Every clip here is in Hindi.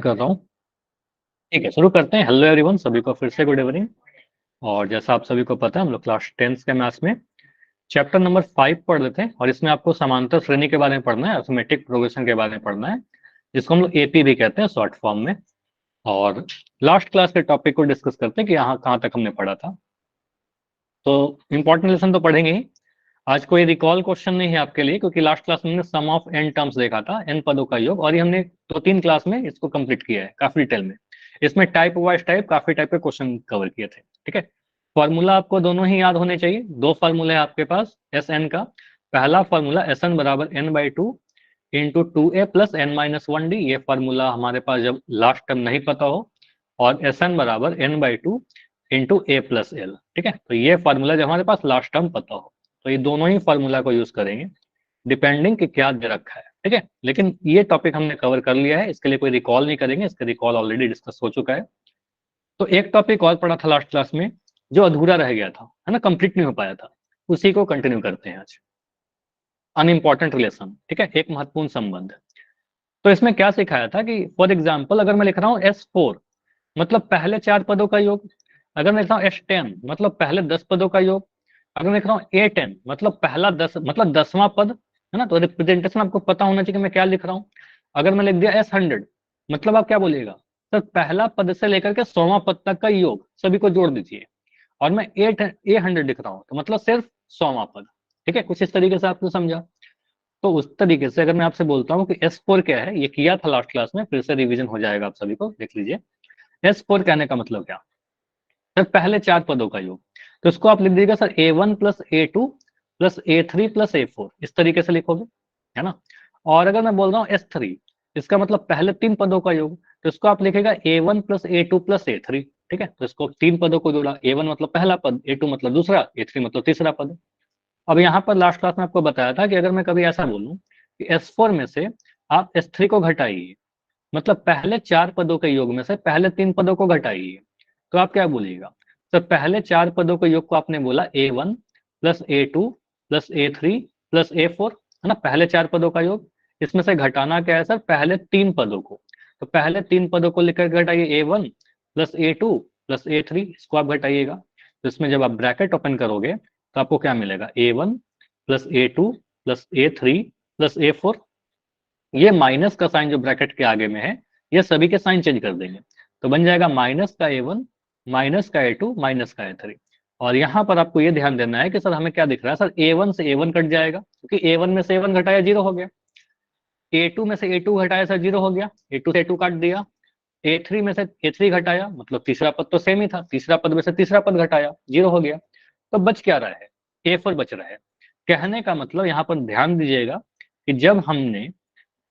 कर रहा हूँ। ठीक है, शुरू करते हैं। हेलो एवरीवन, सभी को फिर से गुड इवनिंग। और जैसा आप सभी को पता है, हम लोग क्लास 10th के मैथ्स में चैप्टर नंबर 5 पढ़ लेते हैं। और इसमें आपको समांतर श्रेणी के बारे में पढ़ना है, अर्थमेटिक प्रोग्रेशन के बारे में पढ़ना है, जिसको हम लोग एपी भी कहते हैं शॉर्ट फॉर्म में। और लास्ट क्लास के टॉपिक को डिस्कस करते हैं कि यहाँ कहाँ तक हमने पढ़ा था। तो इंपॉर्टेंट लेसन तो पढ़ेंगे ही। आज कोई रिकॉल क्वेश्चन नहीं है आपके लिए, क्योंकि लास्ट क्लास में हमने सम ऑफ एन टर्म्स देखा था, एन पदों का योग, और ये हमने 2-3 क्लास में इसको कंप्लीट किया है काफी डिटेल में। इसमें टाइप वाइज टाइप काफी टाइप के क्वेश्चन कवर किए थे। ठीक है, फॉर्मूला आपको दोनों ही याद होने चाहिए। दो फार्मूला है आपके पास एस एन का। पहला फार्मूला एस एन बराबर N by two into two A plus N minus one D. ये फार्मूला हमारे पास जब लास्ट टर्म नहीं पता हो। और एस एन बराबर N by two into A plus L. ठीक है, तो ये फार्मूला जब हमारे पास लास्ट टर्म पता हो, तो ये दोनों ही फार्मूला को यूज करेंगे डिपेंडिंग कि क्या दे रखा है। ठीक है, लेकिन ये टॉपिक हमने कवर कर लिया है, इसके लिए कोई रिकॉल नहीं करेंगे, इसका रिकॉल ऑलरेडी डिस्कस हो चुका है। तो एक टॉपिक और पढ़ा था लास्ट क्लास में, जो अधूरा रह गया था, है ना, कंप्लीट नहीं हो पाया था, उसी को कंटिन्यू करते हैं आज। अनइम्पॉर्टेंट रिलेशन, ठीक है, एक महत्वपूर्ण संबंध। तो इसमें क्या सिखाया था कि फॉर एग्जाम्पल अगर मैं लिख रहा हूँ S4 मतलब पहले 4 पदों का योग, अगर मैं लिख रहा हूँ S10 मतलब पहले 10 पदों का योग, अगर मैं लिख रहा हूँ A10 मतलब पहला 10 मतलब 10वां पद, है ना, तो रिप्रेजेंटेशन आपको पता होना चाहिए कि मैं क्या लिख रहा हूँ। अगर मैं लिख दिया S100 मतलब आप क्या बोलिएगा, सर पहला पद से लेकर के 100वां पद तक का योग सभी को जोड़ दीजिए। और मैं A100 लिख रहा हूँ तो मतलब सिर्फ 100वां पद। ठीक है, कुछ इस तरीके से आपने समझा। तो उस तरीके से अगर मैं आपसे बोलता हूँ कि S4 क्या है, ये किया था लास्ट क्लास में, फिर से रिवीजन हो जाएगा, आप सभी को देख लीजिए। S4 कहने का मतलब क्या, सर पहले 4 पदों का योग। तो इसको आप लिख दीजिएगा sir A1 plus A2 plus A3 plus A4, इस तरीके से लिखोगे, है ना। और अगर मैं बोल रहा हूँ S3, इसका मतलब पहले 3 पदों का योग, तो इसको आप लिखेगा A1 plus A2 plus A3। ठीक है, तो इसको 3 पदों को जोड़ा, A1 मतलब पहला पद, A2 मतलब दूसरा, A3 मतलब तीसरा पद। अब यहाँ पर लास्ट क्लास में आपको बताया था कि अगर मैं कभी ऐसा बोलूं कि S4 में से आप S3 को घटाइए, मतलब पहले 4 पदों के योग में से पहले 3 पदों को घटाइए, तो आप क्या बोलिएगा, सर पहले 4 पदों के योग को आपने बोला A1 plus A2 plus A3 plus A4, है ना, पहले 4 पदों का योग। इसमें से घटाना क्या है सर, पहले 3 पदों को। तो पहले 3 पदों को लेकर घटाइए A1 plus A2 plus A3, इसको आप घटाइएगा। तो इसमें जब आप ब्रैकेट ओपन करोगे तो आपको क्या मिलेगा, A1 plus A2 plus A3 plus A4। ये माइनस का साइन जो ब्रैकेट के आगे में है, ये सभी के साइन चेंज कर देंगे, तो बन जाएगा माइनस का A1 माइनस का A2 माइनस का A3। और यहाँ पर आपको ये ध्यान देना है कि सर हमें क्या दिख रहा है, सर A1 से A1 कट जाएगा, क्योंकि A1 में से A1 घटाया 0 हो गया। A2 में से A2 घटाया सर 0 हो गया, A2 से A2 काट दिया। A3 में से A3 घटाया, मतलब तीसरा पद तो सेम ही था, तीसरा पद में से तीसरा पद घटाया, 0 हो गया। तो बच क्या रहा है, A4 बच रहा है। कहने का मतलब यहाँ पर ध्यान दीजिएगा कि जब हमने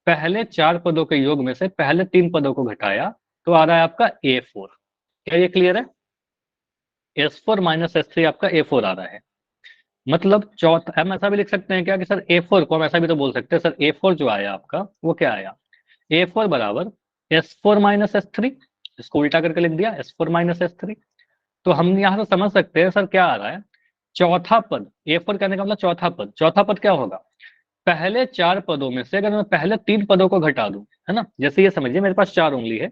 पहले 4 पदों के योग में से पहले 3 पदों को घटाया, तो आ रहा है आपका A4। क्या ये क्लियर है, S4 माइनस S3 आपका A4 आ रहा है। मतलब चौथा, हम ऐसा भी लिख सकते हैं क्या कि सर A4 को हम ऐसा भी तो बोल सकते हैं, सर A4 जो आया आपका वो क्या आया, A4 बराबर S4 माइनस S3। इसको उल्टा करके लिख दिया, S4 माइनस S3। तो हम यहाँ से समझ सकते हैं सर क्या आ रहा है, चौथा पद, A4 कहने का मतलब चौथा पद, चौथा पद क्या होगा, पहले 4 पदों में से अगर मैं पहले 3 पदों को घटा दूं, है ना, जैसे ये समझिए मेरे पास 4 उंगली है,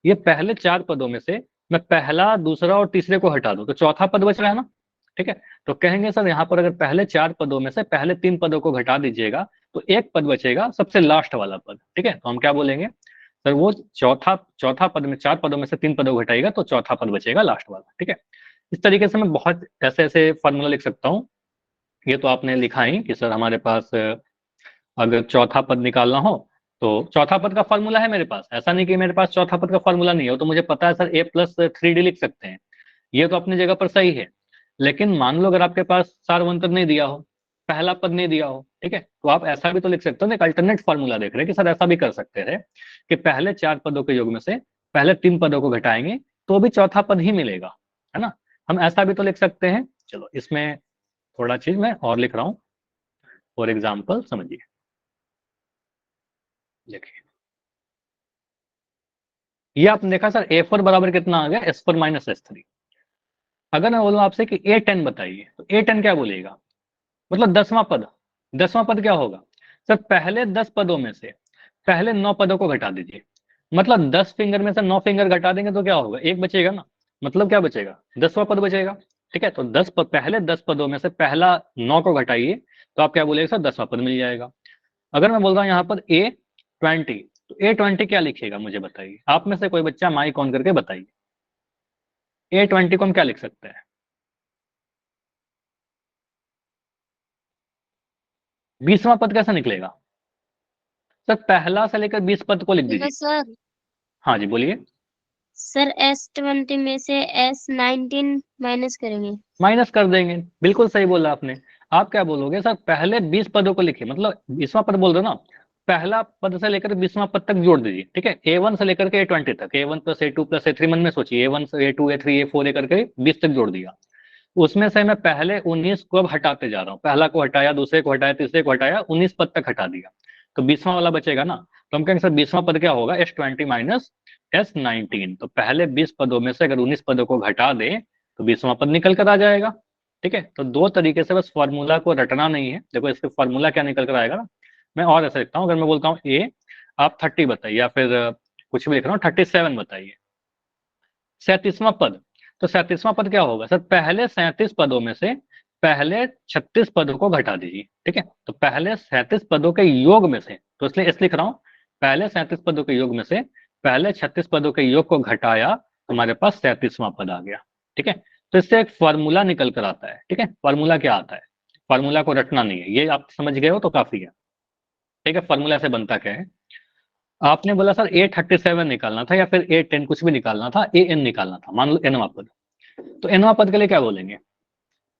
ये पहले 4 पदों में से मैं पहला दूसरा और तीसरे को हटा दूं तो चौथा पद बच रहा है ना। ठीक है, तो कहेंगे सर यहाँ पर अगर पहले 4 पदों में से पहले 3 पदों को घटा दीजिएगा तो एक पद बचेगा, सबसे लास्ट वाला पद। ठीक है, तो हम क्या बोलेंगे, सर वो चौथा चौथा पद में 4 पदों में से 3 पदों को घटाएगा तो चौथा पद बचेगा, लास्ट वाला। ठीक है, इस तरीके से मैं बहुत ऐसे ऐसे फॉर्मूला लिख सकता हूँ। ये तो आपने लिखा ही कि सर हमारे पास अगर चौथा पद निकालना हो तो चौथा पद का फॉर्मूला है मेरे पास, ऐसा नहीं कि मेरे पास चौथा पद का फॉर्मूला नहीं हो, तो मुझे पता है सर A प्लस 3D लिख सकते हैं, ये तो अपनी जगह पर सही है। लेकिन मान लो अगर आपके पास सारवंतर नहीं दिया हो, पहला पद नहीं दिया हो, ठीक है, तो आप ऐसा भी तो लिख सकते हो ना, एक अल्टरनेट फॉर्मूला देख रहे हैं कि सर ऐसा भी कर सकते हैं कि पहले 4 पदों के योग में से पहले 3 पदों को घटाएंगे तो भी चौथा पद ही मिलेगा, है ना। हम ऐसा भी तो लिख सकते हैं। चलो इसमें थोड़ा चीज मैं और लिख रहा हूँ, फॉर एग्जाम्पल समझिए, देखिए ये आपने देखा सर A4 बराबर कितना आ गया, S4 माइनस S3। अगर मैं बोलूं आपसे कि A10 बताइए तो A10 क्या बोलेगा, मतलब 10वां पद। 10वां पद क्या होगा, सर पहले 10 पदों में से पहले 9 पदों को घटा दीजिए, मतलब 10 फिंगर में से 9 फिंगर घटा देंगे तो क्या होगा, एक बचेगा ना, मतलब क्या बचेगा, 10वां पद बचेगा। ठीक है, तो 10 पद, पहले 10 पदों में से पहला 9 को घटाइए तो आप क्या बोलेंगे सर, 10वां पद मिल जाएगा। अगर मैं बोल रहा हूँ यहाँ पर A20, तो A20 क्या लिखिएगा मुझे बताइए, आप में से कोई बच्चा माइक ऑन करके बताइए, A20 को हम क्या लिख सकते हैं। 20वां पद कैसे निकलेगा सर, पहला से लेकर 20 पद को लिख हेलो दीजिए। सर। हाँ जी बोलिए। सर S20 में से S19 माइनस करेंगे। माइनस कर देंगे, बिल्कुल सही बोला आपने। आप क्या बोलोगे सर, पहले 20 पदों को लिखिए, मतलब 20वां पद बोल रहे हो ना, पहला पद से लेकर 20वां पद तक जोड़ दीजिए। ठीक है, A1 से लेकर के A20 तक, A1 plus A2 plus A3, मन में सोचिए, A1 से A2 A3 A4 ए करके 20 तक जोड़ दिया। उसमें से मैं पहले 19 को अब हटाते जा रहा हूँ, पहला को हटाया, दूसरे को हटाया, तीसरे को हटाया, 19 पद तक हटा दिया, तो 20वां वाला बचेगा ना। तो हम कहेंगे सर 20वां पद क्या होगा, S20 माइनस S19। तो पहले 20 पदों में से अगर 19 पदों को घटा दें तो 20वां पद निकल कर आ जाएगा। ठीक है, तो दो तरीके से, बस फॉर्मूला को रटना नहीं है। देखो इसके फॉर्मूला क्या निकल कर आएगा ना, मैं और ऐसे लिखता हूँ, अगर मैं बोलता हूँ ए, आप 30 बताइए, या फिर कुछ भी लिख रहा हूँ 37 बताइए, 37वां पद। तो 37वां पद क्या होगा सर, पहले 37 पदों में से पहले 36 पदों को घटा दीजिए। ठीक है, तो पहले 37 पदों के योग में से, तो इसलिए इस लिख रहा हूं, पहले 37 पदों के योग में से पहले 36 पदों के योग को घटाया, हमारे पास 37वां पद आ गया। ठीक है, तो इससे एक फॉर्मूला निकल कर आता है। ठीक है, फॉर्मूला क्या आता है, फॉर्मूला को रटना नहीं है, ये आप समझ गए हो तो काफी है। ठीक है, फॉर्मूला से बनता क्या है, आपने बोला सर A37 निकालना था या फिर A10 कुछ भी निकालना था, AN निकालना था, मान लो एनवा पद। तो एनवा पद के लिए क्या बोलेंगे,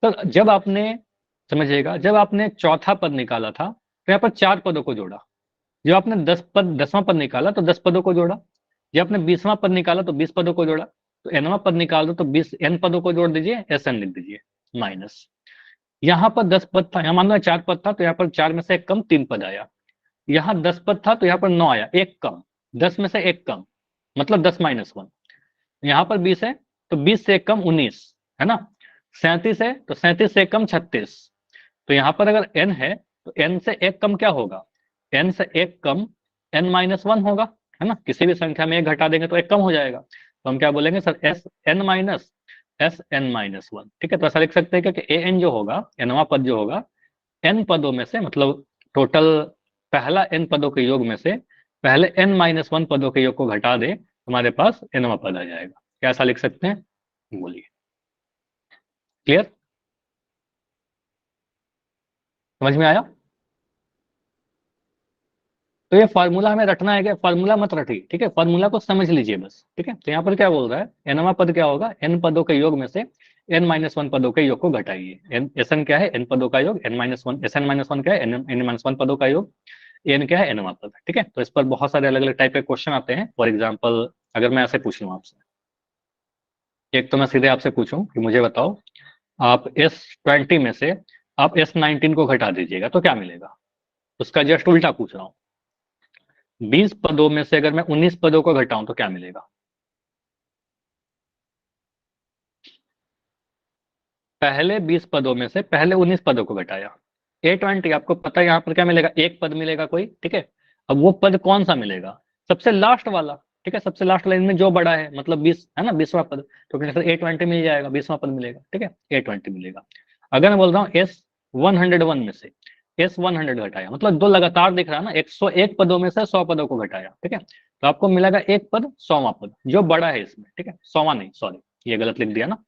तो जब आपने, समझिएगा, जब आपने चौथा पद निकाला था तो यहाँ पर 4 पदों को जोड़ा। जब आपने 10वां पद निकाला तो 10 पदों को जोड़ा। जब आपने 20वां पद निकाला तो 20 पदों को जोड़ा। तो एनवा पद निकाल दो तो 20 एन पदों को जोड़ दीजिए, SN लिख दीजिए, माइनस। यहाँ पर 10 पद था, यहाँ मान लो 4 पद था, तो यहाँ पर 4 में से एक कम 3 पद आया। यहाँ 10 पद था तो यहाँ पर 9 आया, एक कम, 10 में से एक कम, मतलब 10-1। यहाँ पर 20 है तो 20 से एक कम 19, है ना। 37 है तो 37 से एक कम 36। तो यहाँ पर अगर n है तो n से एक कम क्या होगा, n से एक कम n-1 होगा, है ना। किसी भी संख्या में एक घटा देंगे तो एक कम हो जाएगा, तो हम क्या बोलेंगे सर, SN माइनस SN-1। ठीक है, तो ऐसा लिख सकते हैं कि an जो होगा, nवां पद जो होगा, n पदों में से, मतलब टोटल पहला n पदों के योग में से पहले n-1 पदों के योग को घटा दे, हमारे पास nवां पद आ जाएगा। क्या ऐसा लिख सकते हैं, बोलिए, क्लियर, समझ में आया। तो ये फार्मूला हमें रटना है, क्या फार्मूला मत रटिए, ठीक है, फार्मूला को समझ लीजिए बस। ठीक है, तो यहाँ पर क्या बोल रहा है, एनवा पद क्या होगा, n पदों के योग में से n-1 पदों के योग को घटाइए। SN क्या है, n पदों का योग, n-1, SN-1 क्या है, n-1 पदों का योग, n क्या है, nवा पद। ठीक है, तो इस पर बहुत सारे अलग अलग टाइप के क्वेश्चन आते हैं। फॉर एग्जाम्पल, अगर मैं ऐसे पूछ लूँ आपसे, एक तो मैं सीधे आपसे पूछूं कि मुझे बताओ, आप S20 में से आप S19 को घटा दीजिएगा तो क्या मिलेगा, उसका जस्ट उल्टा पूछ रहा हूँ। 20 पदों में से अगर मैं 19 पदों को घटाऊं तो क्या मिलेगा, पहले 20 पदों में से पहले 19 पदों को घटाया, A20, आपको पता है यहाँ पर क्या मिलेगा, एक पद मिलेगा कोई। ठीक है, अब वो पद कौन सा मिलेगा, सबसे लास्ट वाला। ठीक है, सबसे लास्ट लाइन में जो बड़ा है, मतलब 20 है ना, 20वां पद, तो A20 मिल जाएगा, 20वां पद मिलेगा। ठीक है, A20 मिलेगा। अगर मैं बोल रहा हूँ S101 में से S100 घटाया, मतलब दो लगातार दिख रहा है ना, 101 पदों में से 100 पदों को घटाया। ठीक है, तो आपको मिलेगा एक पद, 100वां पद जो बड़ा है इसमें। ठीक है, 100वां नहीं, सॉरी, ये गलत लिख दिया ना,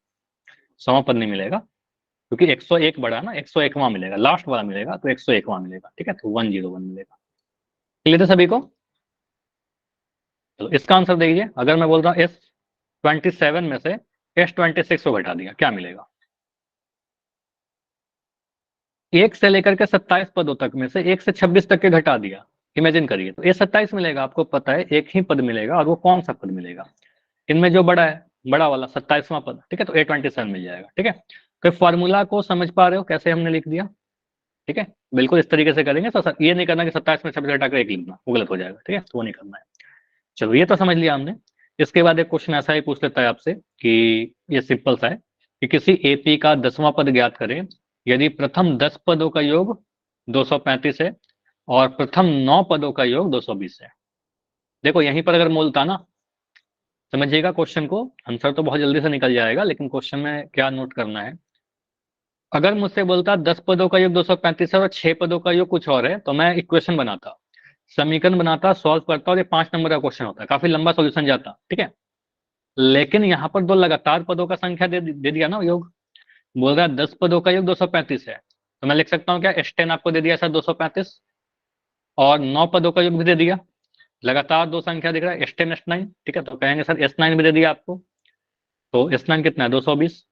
100वां पद नहीं मिलेगा, क्योंकि 101 बड़ा ना, 101वां मिलेगा, लास्ट वाला मिलेगा, तो 101वां मिलेगा। ठीक है, तो 101 मिलेगा। क्लियर है सभी को। चलो इसका आंसर देखिए, अगर मैं बोल रहा हूँ S27 में से S26 को घटा दिया, क्या मिलेगा, एक से लेकर के 27 पदों तक में से एक से 26 तक के घटा दिया, इमेजिन करिए, तो A27 मिलेगा, आपको पता है एक ही पद मिलेगा, और वो कौन सा पद मिलेगा, इनमें जो बड़ा है, बड़ा वाला 27वां पद। ठीक है, तो A27 मिल जाएगा। ठीक है, तो फॉर्मूला को समझ पा रहे हो कैसे हमने लिख दिया। ठीक है, बिल्कुल इस तरीके से करेंगे, तो ये नहीं करना कि 27 में 26 हटाकर एक लिखना, वो गलत हो जाएगा। ठीक है, तो वो नहीं करना है। चलो ये तो समझ लिया हमने। इसके बाद एक क्वेश्चन ऐसा ही पूछ लेता है आपसे कि, ये सिंपल सा है कि किसी AP का 10वां पद ज्ञात करें, यदि प्रथम 10 पदों का योग 235 है और प्रथम 9 पदों का योग 220 है। देखो यहीं पर अगर बोलता ना, समझिएगा क्वेश्चन को, आंसर तो बहुत जल्दी से निकल जाएगा, लेकिन क्वेश्चन में क्या नोट करना है। अगर मुझसे बोलता 10 पदों का योग 235 है और 6 पदों का योग कुछ और है, तो मैं इक्वेशन बनाता, समीकरण बनाता, सॉल्व करता, और ये 5 नंबर का क्वेश्चन होता है, काफी लंबा सॉल्यूशन जाता, ठीक है। लेकिन यहाँ पर दो लगातार पदों का संख्या दे दिया ना योग, बोल रहा है 10 पदों का योग 235 है, तो मैं लिख सकता हूँ क्या, S10 आपको दे दिया सर 235, और 9 पदों का योग भी दे दिया, लगातार दो संख्या दिख रहा है S10 S9, ठीक है, तो कहेंगे सर S9 भी दे दिया आपको, तो S9 कितना है 220,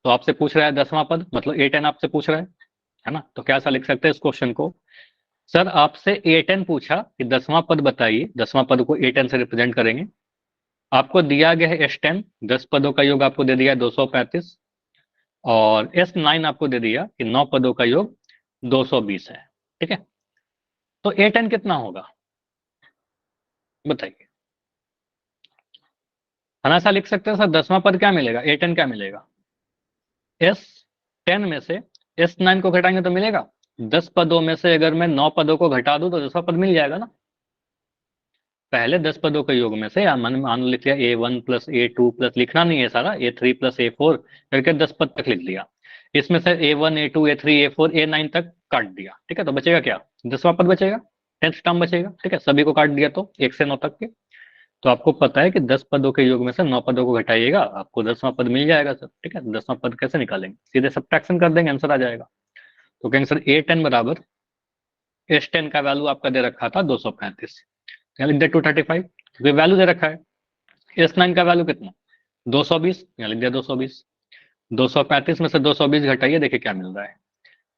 तो आपसे पूछ रहा है 10वां पद, मतलब A10 आपसे पूछ रहा है ना, तो क्या ऐसा लिख सकते हैं इस क्वेश्चन को, सर आपसे A10 पूछा कि 10वां पद बताइए, 10वां पद को A10 से रिप्रेजेंट करेंगे, आपको दिया गया है S10, 10 पदों का योग आपको दे दिया है 235, और S9 आपको दे दिया कि 9 पदों का योग 220 है, ठीक है। तो A10 कितना होगा बताइए, हम ऐसा लिख सकते हैं सर 10वां पद क्या मिलेगा, A10 क्या मिलेगा, S10 में से S9 को घटाएंगे तो मिलेगा, 10 पदों में से अगर मैं 9 पदों को घटा दूं तो 10वां पद मिल जाएगा ना। पहले 10 पदों के योग में से मान लो लिख लिया A1 प्लस A2 प्लस, लिखना नहीं है सारा, A3 प्लस A4 करके 10 पद तक लिख दिया, इसमें से A1 A2 A3 A4 A9 तक काट दिया, ठीक है, तो बचेगा क्या, 10वां पद बचेगा, 10th टर्म बचेगा, ठीक है, सभी को काट दिया तो 1 से 9 तक के, तो आपको पता है कि 10 पदों के योग में से 9 पदों को घटाइएगा, आपको 10वां पद मिल जाएगा सर, ठीक है। 10वां पद कैसे निकालेंगे, सीधे सब्ट्रैक्शन कर देंगे, आंसर आ जाएगा। तो कहेंगे सर A10 बराबर S10 का वैल्यू आपका दे रखा था 235, यहाँ लिख दिया 235, क्योंकि वैल्यू दे रखा है। S9 का वैल्यू कितना 220, यहाँ लिख दिया 220, 235 में से 220 घटाइए, देखिए क्या मिल रहा है,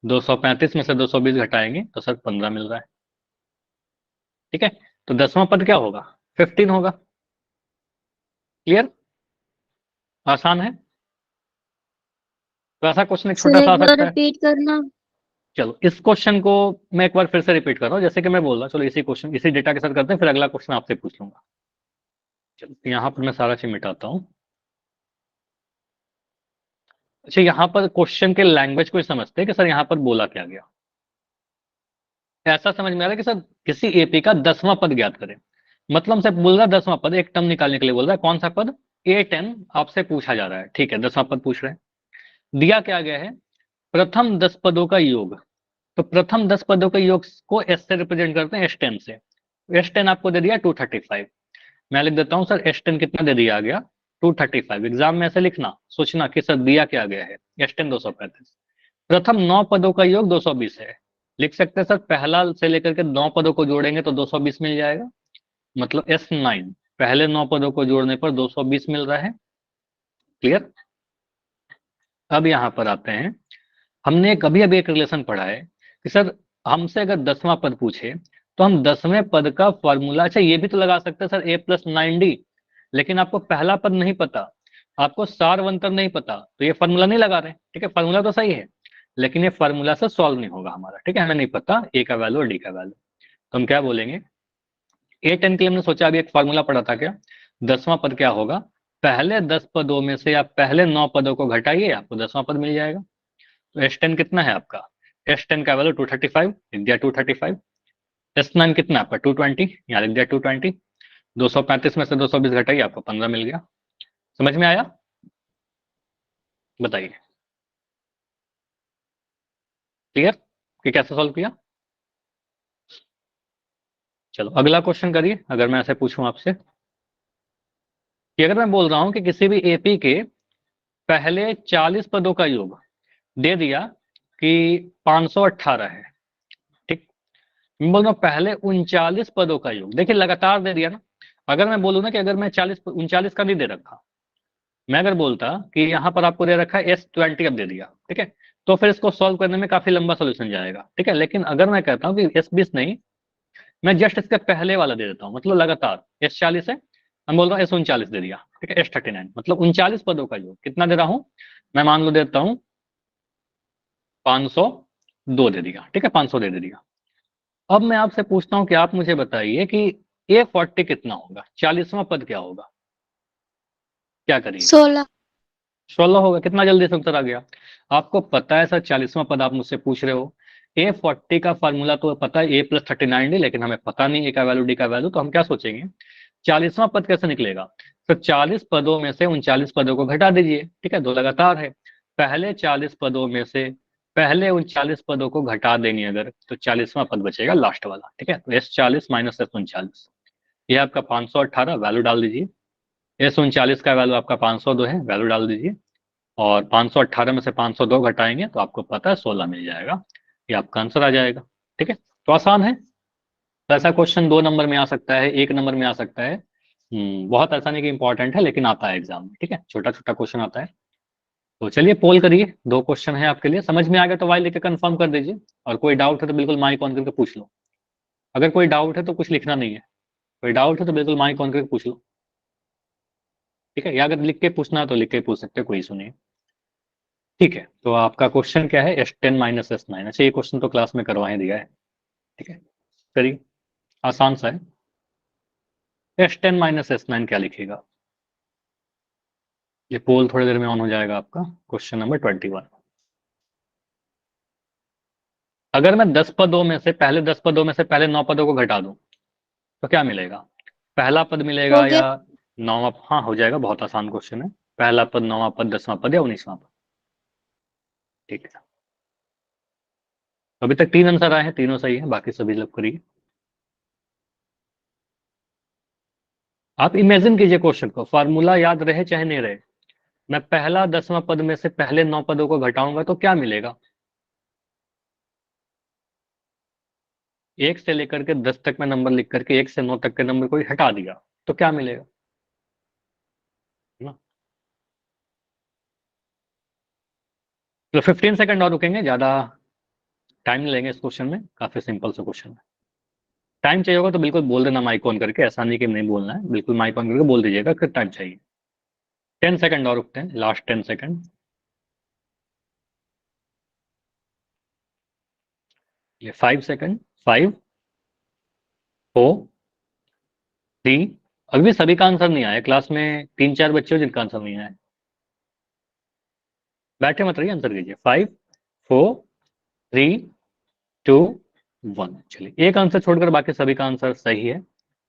235 में से 220 घटाएंगे तो सर 15 मिल रहा है, ठीक है। तो 10वां पद क्या होगा, 15 होगा, क्लियर, आसान है। तो ऐसा क्वेश्चन एक सर छोटा सा एक आ बार सकता है। रिपीट करना। चलो इस क्वेश्चन को मैं एक बार फिर से रिपीट कर रहा हूँ, जैसे कि मैं बोल रहा हूँ, चलो इसी क्वेश्चन इसी डेटा के साथ करते हैं, फिर अगला क्वेश्चन आपसे पूछ लूंगा। चलो यहाँ पर मैं सारा चीज मिटाता हूँ। अच्छा, यहाँ पर क्वेश्चन के लैंग्वेज को ही समझते हैं कि सर यहाँ पर बोला क्या गया, ऐसा समझ में आ रहा है कि सर किसी एपी का 10वां पद ज्ञात करें, मतलब से बोल रहा है 10वां पद, एक टर्म निकालने के लिए बोल रहा है, कौन सा पद, A10 आपसे पूछा जा रहा है, ठीक है, 10वां पद पूछ रहे हैं। दिया क्या गया है, प्रथम 10 पदों का योग, तो प्रथम 10 पदों के योग को S से रिप्रेजेंट करते हैं S10 से, S10 आपको दे दिया 235, मैं लिख देता हूं सर S10 कितना दे दिया गया 235, एग्जाम में ऐसे लिखना, सोचना कि सर दिया क्या गया है, S10 235, प्रथम 9 पदों का योग 220 है, लिख सकते हैं सर पहला से लेकर के 9 पदों को जोड़ेंगे तो 220 मिल जाएगा, मतलब S9 पहले 9 पदों को जोड़ने पर 220 मिल रहा है, क्लियर। अब यहां पर आते हैं, हमने कभी अभी एक रिलेशन पढ़ा है कि सर हमसे अगर 10वां पद पूछे तो हम 10वें पद का फॉर्मूला, अच्छा ये भी तो लगा सकते हैं सर A+9D, लेकिन आपको पहला पद नहीं पता, आपको सारवंतर नहीं पता, तो ये फॉर्मूला नहीं लगा रहे, ठीक है, फॉर्मूला तो सही है, लेकिन ये फॉर्मूला से सॉल्व नहीं होगा हमारा, ठीक है, हमें नहीं पता ए का वैल्यू और डी का वैल्यू, तो हम क्या बोलेंगे, A10 के लिए हमने सोचा अभी एक फॉर्मूला पढ़ा था क्या, 10वां पद क्या होगा, पहले 10 पदों में से आप पहले 9 पदों को घटाइए, आपको 10वां पद मिल जाएगा। तो S10 कितना है आपका, S10 का वैल्यू 235, लिख दिया 235, S9 कितना है आपका 220, यहाँ लिख दिया 220, 235 में से 220 घटाइए, आपको 15 मिल गया, समझ में आया, बताइए, क्लियर कि कैसे सॉल्व किया। चलो अगला क्वेश्चन करिए, अगर मैं ऐसे पूछूं आपसे कि अगर मैं बोल रहा हूं कि किसी भी एपी के पहले 40 पदों का योग दे दिया कि 518 है, ठीक, मैं बोल रहा हूं पहले 39 पदों का योग, देखिए लगातार दे दिया ना, अगर मैं बोलूं ना कि अगर मैं 39 का नहीं दे रखा, मैं अगर बोलता कि यहाँ पर आपको दे रखा है S20 अब दे दिया, ठीक है, तो फिर इसको सॉल्व करने में काफी लंबा सोल्यूशन जाएगा, ठीक है, लेकिन अगर मैं कहता हूँ कि S20 नहीं, मैं जस्ट इसके पहले वाला दे देता हूँ, मतलब लगातार S40 है, मैं बोल रहा हूँ S39 दे दिया, ठीक है, S39 मतलब 39 पदों का योग कितना दे रहा हूँ, मैं मान लो देता हूँ 502 दे दिया, ठीक है, 500 दे दिया। अब मैं आपसे पूछता हूँ कि आप मुझे बताइए कि A40 कितना होगा, 40वां पद क्या होगा, क्या करिएगा, 16। 16 होगा, कितना जल्दी से उत्तर आ गया, आपको पता है सर 40वां पद आप मुझसे पूछ रहे हो, A40 का फार्मूला तो पता है A+39D, लेकिन हमें पता नहीं A का वैल्यू D का वैल्यू, तो हम क्या सोचेंगे 40वां पद कैसे निकलेगा। तो 40 पदों में से 39 पदों को घटा दीजिए, ठीक है, दो लगातार है। पहले 40 पदों में से पहले 39 पदों को घटा देंगे अगर, तो 40वां पद बचेगा लास्ट वाला, ठीक है। तो S40 माइनस S39, ये आपका 518 वैल्यू डाल दीजिए। S39 का वैल्यू आपका 502 है, वैल्यू डाल दीजिए। और 518 में से 502 घटाएंगे तो आपको पता है 16 मिल जाएगा, ये आपका आंसर आ जाएगा, ठीक है। तो आसान है। तो ऐसा क्वेश्चन 2 नंबर में आ सकता है, 1 नंबर में आ सकता है। बहुत ऐसा नहीं कि इंपॉर्टेंट है, लेकिन आता है एग्जाम में, ठीक है, छोटा छोटा क्वेश्चन आता है। तो चलिए पोल करिए, 2 क्वेश्चन है आपके लिए, समझ में आ गया तो वाई लिख के कंफर्म कर दीजिए। और कोई डाउट है तो बिल्कुल माइक ऑन करके पूछ लो। अगर कोई डाउट है तो कुछ लिखना नहीं है, कोई डाउट है तो बिल्कुल माइक ऑन करके पूछ लो, ठीक है। या अगर लिख के पूछना है तो लिख के पूछ सकते हो, कोई इशू नहीं है। ठीक है, तो आपका क्वेश्चन क्या है, S10 माइनस S9। अच्छा, ये क्वेश्चन तो क्लास में करवा ही दिया है, ठीक है, करिए, आसान सा है। S10 माइनस S9 क्या लिखेगा। ये पोल थोड़ी देर में ऑन हो जाएगा आपका। क्वेश्चन नंबर 21, अगर मैं 10 पदों में से पहले 10 पदों में से पहले 9 पदों को घटा दूं तो क्या मिलेगा। पहला पद हो मिलेगा गया। या नौवां, हाँ हो जाएगा, बहुत आसान क्वेश्चन है। पहला पद, नौवां पद, 10वां पद या 19वां पद, ठीक है। अभी तक 3 आंसर आए हैं, तीनों सही है, बाकी सभी लोग करिए। आप इमेजिन कीजिए क्वेश्चन को, फार्मूला याद रहे चाहे नहीं रहे, मैं पहला 10वां पद में से पहले 9 पदों को घटाऊंगा तो क्या मिलेगा। 1 से लेकर के 10 तक में नंबर लिख करके 1 से 9 तक के नंबर को ही हटा दिया तो क्या मिलेगा, है ना। तो 15 सेकंड और रुकेंगे, ज्यादा टाइम नहीं लेंगे इस क्वेश्चन में, काफी सिंपल सा क्वेश्चन है। टाइम चाहिए होगा तो बिल्कुल बोल देना माइक ऑन करके, ऐसा नहीं कि नहीं बोलना है, बिल्कुल माइक ऑन करके बोल दीजिएगा कि टाइम चाहिए। 10 सेकंड और रुकते हैं, लास्ट 10 सेकंड। ये 5 सेकंड, 5, 4, 3। अभी भी सभी का आंसर नहीं आया, क्लास में 3-4 बच्चे हो जिनका आंसर नहीं आया। बैठे मत रहिए, आंसर कीजिए। 5, 4, 3, 2, 1। चलिए, एक आंसर छोड़कर बाकी सभी का आंसर सही है,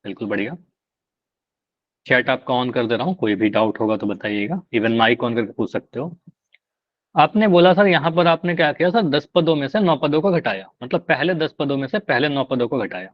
बिल्कुल बढ़िया। चैट आपका ऑन कर दे रहा हूँ, कोई भी डाउट होगा तो बताइएगा, इवन माइक ऑन करके पूछ सकते हो। आपने बोला सर, यहाँ पर आपने क्या किया सर, 10 पदों में से 9 पदों को घटाया, मतलब पहले 10 पदों में से पहले 9 पदों को घटाया।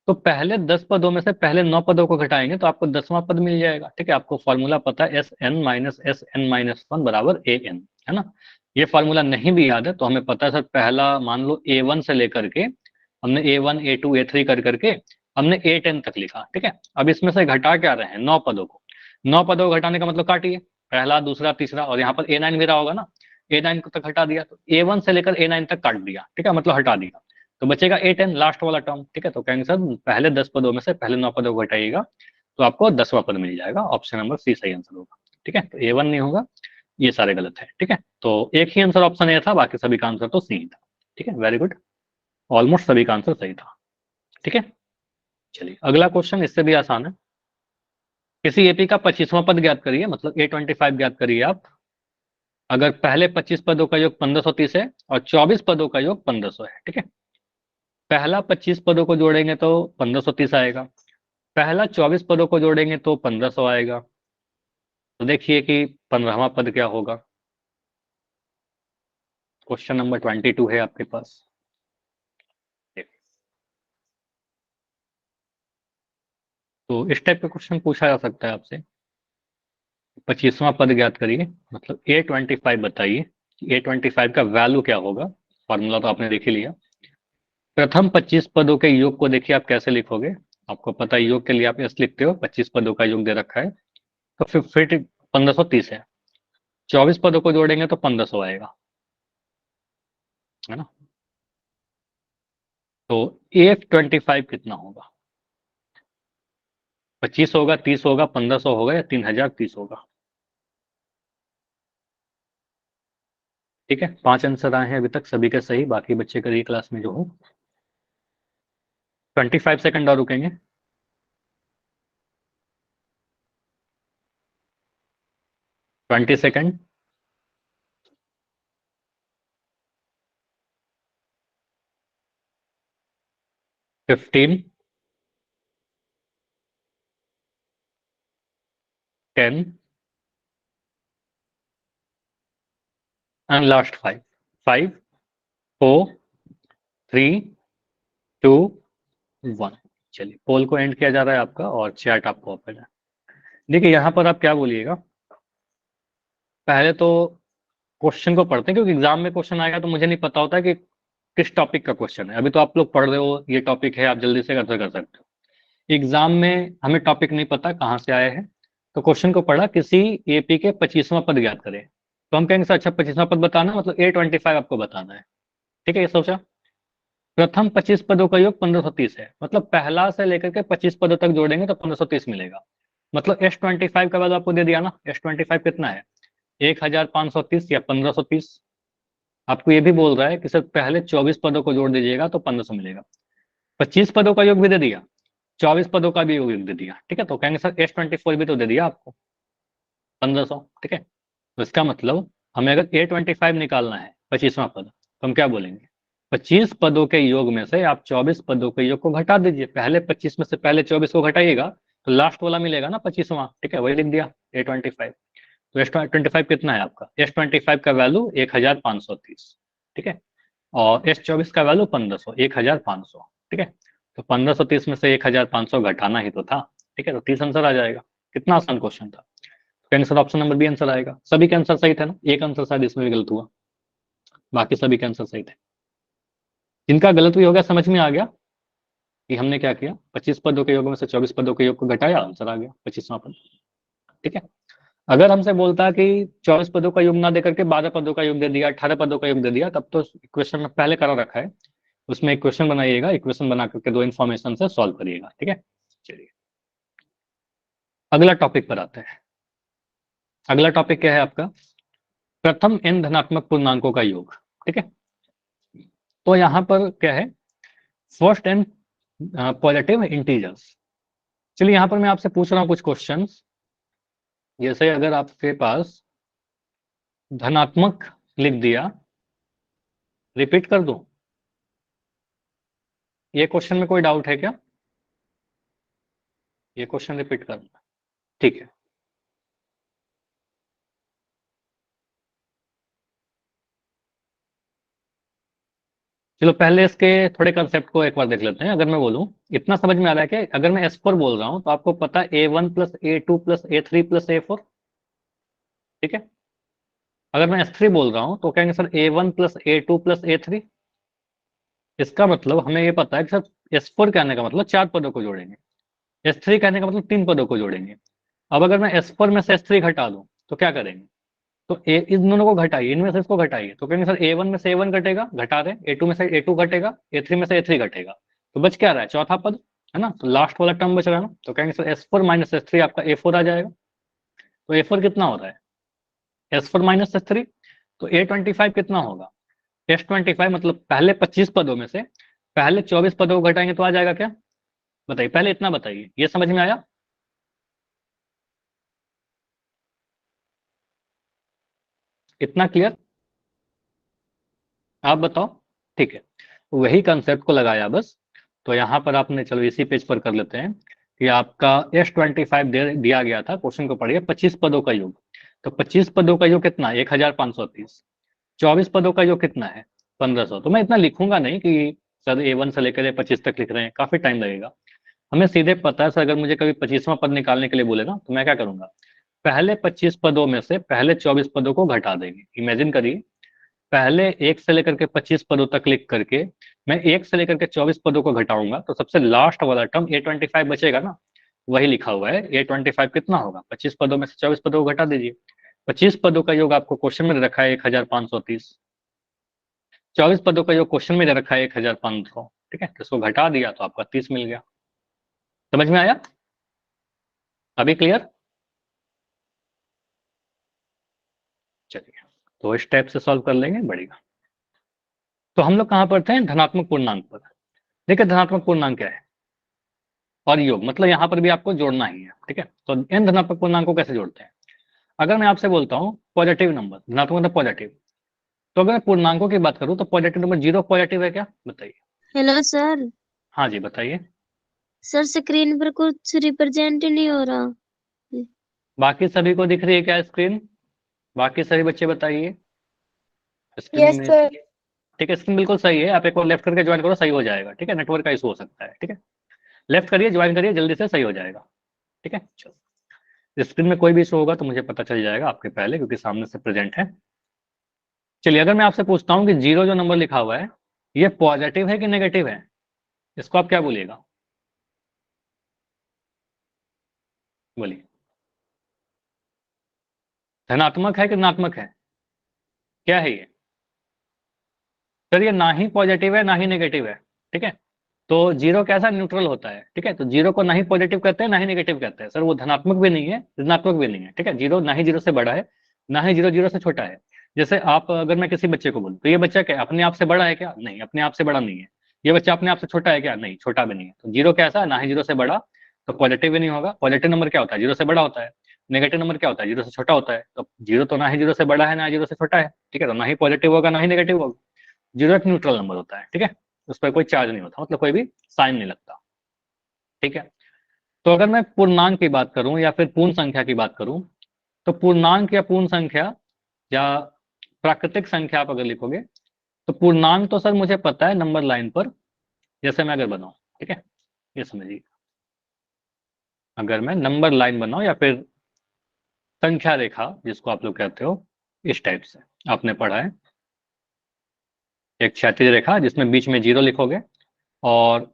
तो पहले 10 पदों में से पहले 9 पदों को घटाएंगे तो आपको 10वां पद मिल जाएगा, ठीक है। आपको फॉर्मूला पता है, SN-SN-1 बराबर AN, है ना। ये फॉर्मूला नहीं भी याद है तो हमें पता है सर, पहला मान लो A1 से लेकर के हमने A1 A2 A3 कर करके हमने A10 तक लिखा, ठीक है। अब इसमें से घटा क्या रहे हैं, 9 पदों को। 9 पदों को घटाने का मतलब काटिए, पहला दूसरा तीसरा, और यहाँ पर A9 भी रहा होगा ना, A9 को तक हटा दिया, तो A1 से लेकर A9 तक काट दिया, ठीक है, मतलब हटा दिया। तो बचेगा A10 लास्ट वाला टर्म, ठीक है। तो कहेंगे सर, पहले 10 पदों में से पहले 9 पदों को घटाइएगा तो आपको 10वां पद मिल जाएगा। ऑप्शन नंबर सी सही आंसर होगा, ठीक है। तो A1 नहीं होगा, ये सारे गलत है, ठीक है। तो एक ही आंसर ऑप्शन ए था, बाकी सभी का आंसर तो सी था, ठीक है, वेरी गुड। ऑलमोस्ट सभी का आंसर सही था, ठीक है। चलिए अगला क्वेश्चन इससे भी आसान है। किसी एपी का 25वां पद ज्ञात करिए, मतलब A25 ज्ञात करिए आप। अगर पहले 25 पदों का योग 1530 है और 24 पदों का योग 1500 है, ठीक है। पहला 25 पदों को जोड़ेंगे तो 1530 आएगा, पहला 24 पदों को जोड़ेंगे तो 1500 आएगा। तो देखिए कि 15वां पद क्या होगा। क्वेश्चन नंबर 22 है आपके पास। तो इस टाइप का क्वेश्चन पूछा जा सकता है आपसे, 25वां पद ज्ञात करिए, मतलब A25 बताइए, A25 का वैल्यू क्या होगा। फॉर्मूला तो आपने देख ही लिया। प्रथम 25 पदों के योग को देखिए आप कैसे लिखोगे। आपको पता है योग के लिए आप एस लिखते हो, 25 पदों का योग दे रखा है, तो फिर 1530 है, 24 पदों को जोड़ेंगे तो 1500 आएगा, है ना। तो A25 कितना होगा, 25 होगा, 30 होगा, 1500 होगा या 3030 होगा। ठीक है, 5 आंसर आए हैं अभी तक, सभी के सही, बाकी बच्चे करिए क्लास में जो हो। 25 सेकंड और रुकेंगे। 20 सेकंड। 15, 10 and last 5। 5, 4, 3, 2, 1। चलिए पोल को एंड किया जा रहा है आपका और चैट आपको ओपन है। देखिए यहाँ पर आप क्या बोलिएगा, पहले तो क्वेश्चन को पढ़ते हैं क्योंकि एग्जाम में क्वेश्चन आएगा तो मुझे नहीं पता होता कि किस टॉपिक का क्वेश्चन है। अभी तो आप लोग पढ़ रहे हो, ये टॉपिक है, आप जल्दी से आंसर कर सकते हो। एग्जाम में हमें टॉपिक नहीं पता कहाँ से आए हैं, तो क्वेश्चन को पढ़ा किसी एपी के 25वां पद ज्ञात करें, तो हम कहेंगे सर अच्छा 25वां पद बताना मतलब A25 आपको बताना है। ठीक है, ये सोचा। प्रथम 25 पदों का योग 1530 है, मतलब पहला से लेकर के 25 पदों तक जोड़ेंगे तो 1530 मिलेगा। मतलब S25 का बाद आपको दे दिया ना, S25 कितना है 1530 या 1530। आपको ये भी बोल रहा है कि सर पहले 24 पदों को जोड़ दीजिएगा तो 1500 मिलेगा। 25 पदों का योग भी दे दिया, 24 पदों का भी योग दे दिया। ठीक है, तो कहेंगे सर S24 भी तो दे दिया आपको 1500। ठीक है, तो इसका मतलब हमें अगर A25 निकालना है 25वां पद, तो हम क्या बोलेंगे 25 पदों के योग में से आप 24 पदों के योग को घटा दीजिए। पहले 25 में से पहले 24 को घटाइएगा तो लास्ट वाला मिलेगा ना 25वां। ठीक है, वही लिख दिया A25। तो S25 कितना है आपका, S25 का वैल्यू 1530। ठीक है, और S24 का वैल्यू 1500, 1500। ठीक है, तो 1530 में से 1500 घटाना ही तो था। ठीक है, तो 30 आंसर आ जाएगा। कितना आसान क्वेश्चन था। तो answer option number B answer आएगा। सभी के आंसर सही थे ना, एक आंसर शायद इसमें भी गलत हुआ, बाकी सभी के आंसर सही थे। जिनका गलत भी हो गया समझ में आ गया कि हमने क्या किया, 25 पदों के योग में से 24 पदों के योग को घटाया, आंसर आ गया 25वां पद। ठीक है, अगर हमसे बोलता है कि 24 पदों का योग ना देकर के 12 पदों का योग दे दिया, 18 पदों का योग दे दिया, तब तो इक्वेशन में पहले करा रखा है, उसमें इक्वेशन बनाइएगा, इक्वेशन बना करके दो इन्फॉर्मेशन से सॉल्व करिएगा। ठीक है, चलिए अगला टॉपिक पर आते हैं। अगला टॉपिक क्या है आपका, प्रथम n धनात्मक पूर्णांकों का योग। ठीक है, तो यहां पर क्या है, फर्स्ट n पॉजिटिव इंटीजर्स। चलिए यहां पर मैं आपसे पूछ रहा हूं कुछ क्वेश्चंस, जैसे अगर आपके पास धनात्मक लिख दिया, रिपीट कर दूं, ये क्वेश्चन में कोई डाउट है क्या, ये क्वेश्चन रिपीट करना। ठीक है, चलो पहले इसके थोड़े कंसेप्ट को एक बार देख लेते हैं। अगर मैं बोलूं, इतना समझ में आ रहा है कि अगर मैं S4 बोल रहा हूं तो आपको पता है A1 + A2 + A3 + A4। ठीक है, अगर मैं S3 बोल रहा हूं तो कहेंगे सर A1 + A2 + A3। इसका मतलब हमें ये पता है कि सर S4 कहने का मतलब 4 पदों को जोड़ेंगे, S3 कहने का मतलब 3 पदों को जोड़ेंगे। अब अगर मैं S4 में से S3 घटा दूं तो क्या करेंगे, तो इन दोनों को घटाइए, इनमें से इसको घटाइए, तो कहेंगे सर A1 में से A1 घटेगा, घटा दें, A2 में से A2 घटेगा, A3 में से A3 घटेगा, तो बच क्या रहा है चौथा पद, है ना, तो लास्ट वाला टर्म बच रहा है ना, तो कहेंगे सर S4 - S3 आपका A4 आ जाएगा। तो A4 कितना हो रहा है S4 - S3, तो A25 कितना होगा S25, मतलब पहले 25 पदों में से पहले 24 पदों को घटाएंगे तो आ जाएगा क्या, बताइए, पहले इतना बताइए, ये समझ में आया, इतना क्लियर, आप बताओ। ठीक है, वही कंसेप्ट को लगाया बस। तो यहाँ पर आपने, चलो इसी पेज पर कर लेते हैं कि आपका S25 दिया गया था, क्वेश्चन को पढ़िए, 25 पदों का योग। तो 25 पदों का योग कितना, 1530। 24 पदों का योग कितना है 1500। तो मैं इतना लिखूंगा नहीं कि सर A1 से लेकर A25 तक लिख रहे हैं, काफी टाइम लगेगा। हमें सीधे पता है सर, अगर मुझे कभी 25वां पद निकालने के लिए बोले ना, तो मैं क्या करूंगा, पहले 25 पदों में से पहले 24 पदों को घटा देंगे। इमेजिन करिए, पहले 1 से लेकर के 25 पदों तक लिख करके मैं 1 से लेकर के 24 पदों को घटाऊंगा, तो सबसे लास्ट वाला टर्म A25 बचेगा ना, वही लिखा हुआ है। A25 कितना होगा, 25 पदों में से 24 पदों को घटा दीजिए। 25 पदों का योग आपको क्वेश्चन में दे रखा है 1530, 24 पदों का योग क्वेश्चन में दे रखा है 1500। ठीक है, तो इसको घटा दिया तो आपका 30 मिल गया। समझ में आया, अभी क्लियर। चलिए, तो इस टाइप से सॉल्व कर लेंगे, बढ़िया। तो हम लोग कहाँ पर थे, धनात्मक पूर्णांक पर। देखिए धनात्मक पूर्णांक क्या है, और योग मतलब यहाँ पर भी आपको जोड़ना ही है। ठीक है, तो इन धनात्मक पूर्णांक को कैसे जोड़ते हैं, अगर मैं आपसे बोलता हूँ पॉजिटिव नंबर, धनात्मक मतलब पॉजिटिव, तो अगर मैं पूर्णांकों की बात करूँ तो पॉजिटिव नंबर 0 पॉजिटिव है क्या, बताइए। Hello sir. हाँ जी, बताइए। सर स्क्रीन पर कुछ रिप्रेजेंट नहीं हो रहा। बाकी सभी को दिख रही है क्या स्क्रीन? बाकी सभी बच्चे बताइए। स्क्रीन यस में सर। ठीक है, स्क्रीन बिल्कुल सही है। आप एक बार लेफ्ट करके ज्वाइन करो, सही हो जाएगा। ठीक है, नेटवर्क का इशू हो सकता है। ठीक है, लेफ्ट करिए, ज्वाइन करिए, जल्दी से सही हो जाएगा। ठीक है, चलो। स्क्रीन में कोई भी इशू होगा तो मुझे पता चल जाएगा आपके पहले, क्योंकि सामने से प्रेजेंट है। चलिए, अगर मैं आपसे पूछता हूँ कि 0 जो नंबर लिखा हुआ है, ये पॉजिटिव है कि नेगेटिव है, इसको आप क्या बोलिएगा? बोलिए। धनात्मक है कि ऋणात्मक है? क्या है ये? सर ये ना ही पॉजिटिव है ना ही नेगेटिव है। ठीक है, तो जीरो कैसा, न्यूट्रल होता है। ठीक है, तो जीरो को ना ही पॉजिटिव कहते हैं ना ही नेगेटिव कहते हैं। सर वो धनात्मक भी नहीं है, ऋणात्मक भी नहीं है। ठीक है, जीरो ना ही जीरो से बड़ा है, ना ही जीरो जीरो से छोटा है। जैसे आप, अगर मैं किसी बच्चे को बोलूं तो ये बच्चा क्या अपने आप से बड़ा है क्या? नहीं, अपने आप से बड़ा नहीं है। ये बच्चा अपने आप से छोटा है क्या? नहीं, छोटा भी नहीं है। तो जीरो कैसा है, ना ही जीरो से बड़ा, तो पॉजिटिव भी नहीं होगा। पॉजिटिव नंबर क्या होता है? जीरो से बड़ा होता है। नेगेटिव नंबर क्या होता है? जीरो से छोटा होता है। तो जीरो तो ना ही जीरो से बड़ा है ना ही जीरो से छोटा है। ठीक है, तो ना ही पॉजिटिव होगा ना ही नेगेटिव होगा। जीरो एक न्यूट्रल नंबर होता है। ठीक है, उस पर कोई चार्ज नहीं होता, मतलब कोई भी साइन नहीं लगता। ठीक है, तो अगर मैं पूर्णांक की बात करूं या फिर पूर्ण संख्या की बात करूं, तो पूर्णांक या पूर्ण संख्या या प्राकृतिक संख्या आप अगर लिखोगे, तो पूर्णांक तो सर मुझे पता है नंबर लाइन पर, जैसे मैं अगर बनाऊं। ठीक है, ये समझिए, अगर मैं नंबर लाइन बनाऊं या फिर संख्या रेखा जिसको आप लोग कहते हो, इस टाइप से आपने पढ़ा है, एक क्षैतिज रेखा जिसमें बीच में जीरो लिखोगे, और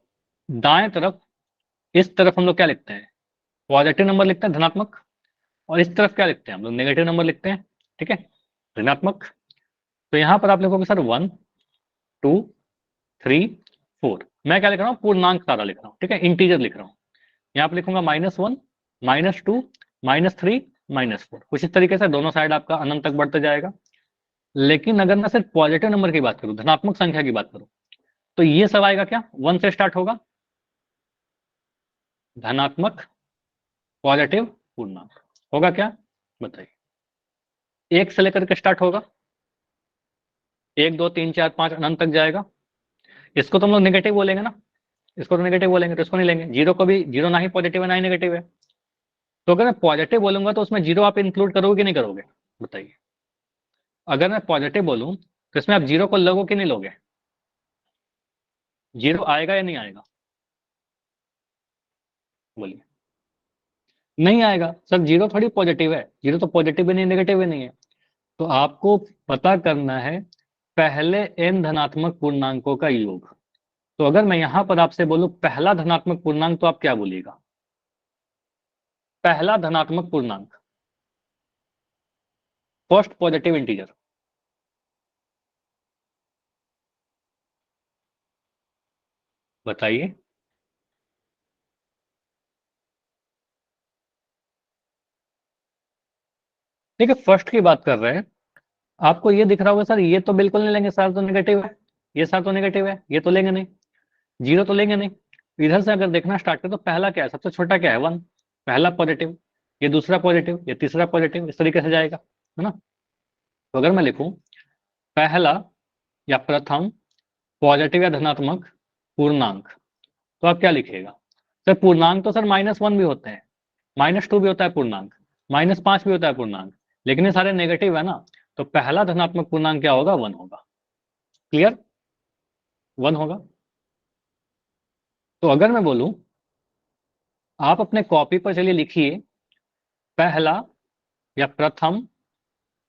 दाएं तरफ, इस तरफ हम लोग क्या लिखते हैं? पॉजिटिव नंबर लिखते हैं, धनात्मक। और इस तरफ क्या लिखते हैं हम लोग? नेगेटिव नंबर लिखते हैं। ठीक है, ऋणात्मक। तो यहां पर आप लिखोगे सर 1, 2, 3, 4। मैं क्या लिख रहा हूँ? पूर्णांक सारा लिख रहा हूँ। ठीक है, इंटीजर लिख रहा हूँ। यहाँ पे लिखूंगा -1, -2, -3, -4। कुछ इस तरीके से दोनों साइड आपका अनंत तक बढ़ते जाएगा। लेकिन अगर मैं सिर्फ पॉजिटिव नंबर की बात करूं, धनात्मक संख्या की बात करूं, तो ये सब आएगा क्या? 1 से स्टार्ट होगा, धनात्मक, पॉजिटिव, पूर्णांक। होगा क्या? बताइए। 1 से लेकर के स्टार्ट होगा, 1, 2, 3, 4, 5 अनंत तक जाएगा। इसको तो हम लोग नेगेटिव बोलेंगे ना, इसको तो नेगेटिव बोलेंगे, तो इसको नहीं लेंगे। जीरो को भी, जीरो ना ही पॉजिटिव है ना ही नेगेटिव है। तो अगर मैं पॉजिटिव बोलूंगा तो उसमें जीरो आप इंक्लूड करोगे कि नहीं करोगे? बताइए। अगर मैं पॉजिटिव बोलूं तो इसमें आप जीरो को लोगे कि नहीं लोगे? जीरो आएगा या नहीं आएगा? बोलिए। नहीं आएगा सर, जीरो थोड़ी पॉजिटिव है, जीरो तो पॉजिटिव भी नहीं नेगेटिव भी नहीं है। तो आपको पता करना है पहले n धनात्मक पूर्णांकों का योग। तो अगर मैं यहां पर आपसे बोलूं पहला धनात्मक पूर्णांक, तो आप क्या बोलिएगा? पहला धनात्मक पूर्णांक, फर्स्ट पॉजिटिव इंटीजर। बताइए। देखिए, फर्स्ट की बात कर रहे हैं। आपको ये दिख रहा होगा सर, ये तो बिल्कुल नहीं लेंगे, सर तो नेगेटिव है, ये सर तो नेगेटिव है, ये तो लेंगे नहीं, जीरो तो लेंगे नहीं। इधर से अगर देखना स्टार्ट करें तो पहला क्या है? सबसे छोटा क्या है? 1। पहला पॉजिटिव, ये दूसरा पॉजिटिव, ये तीसरा पॉजिटिव, इस तरीके से जाएगा, है ना? तो अगर मैं लिखूं पहला या प्रथम पॉजिटिव या धनात्मक पूर्णांक, तो आप क्या लिखिएगा? सर पूर्णांक तो सर -1 भी होते हैं, -2 भी होता है पूर्णांक, -5 भी होता है पूर्णांक, लेकिन ये सारे नेगेटिव है ना। तो पहला धनात्मक पूर्णांक क्या होगा? 1 होगा। क्लियर? 1 होगा। तो अगर मैं बोलूं, आप अपने कॉपी पर चलिए लिखिए पहला या प्रथम,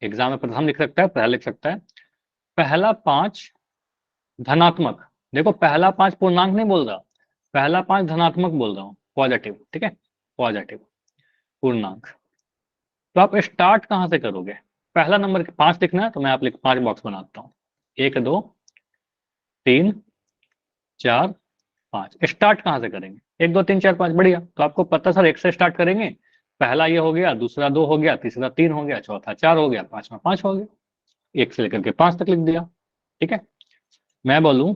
एग्जाम में प्रथम लिख सकता है, पहला लिख सकता है, पहला 5 धनात्मक। देखो, पहला 5 पूर्णांक नहीं बोल रहा, पहला 5 धनात्मक बोल रहा हूँ, पॉजिटिव। ठीक है, पॉजिटिव पूर्णांक। तो आप स्टार्ट कहां से करोगे? पहला नंबर 5 लिखना है तो मैं आप 5 बॉक्स बनाता हूँ। 1, 2, 3, 4, 5। स्टार्ट कहां से करेंगे? 1, 2, 3, 4, 5, बढ़िया। तो आपको पता सर, 1 से स्टार्ट करेंगे, पहला ये हो गया, दूसरा 2 हो गया, तीसरा 3 हो गया, चौथा 4 हो गया, पांचवा 5 हो गया। 1 से लेकर के 5 तक लिख दिया। ठीक है, मैं बोलूं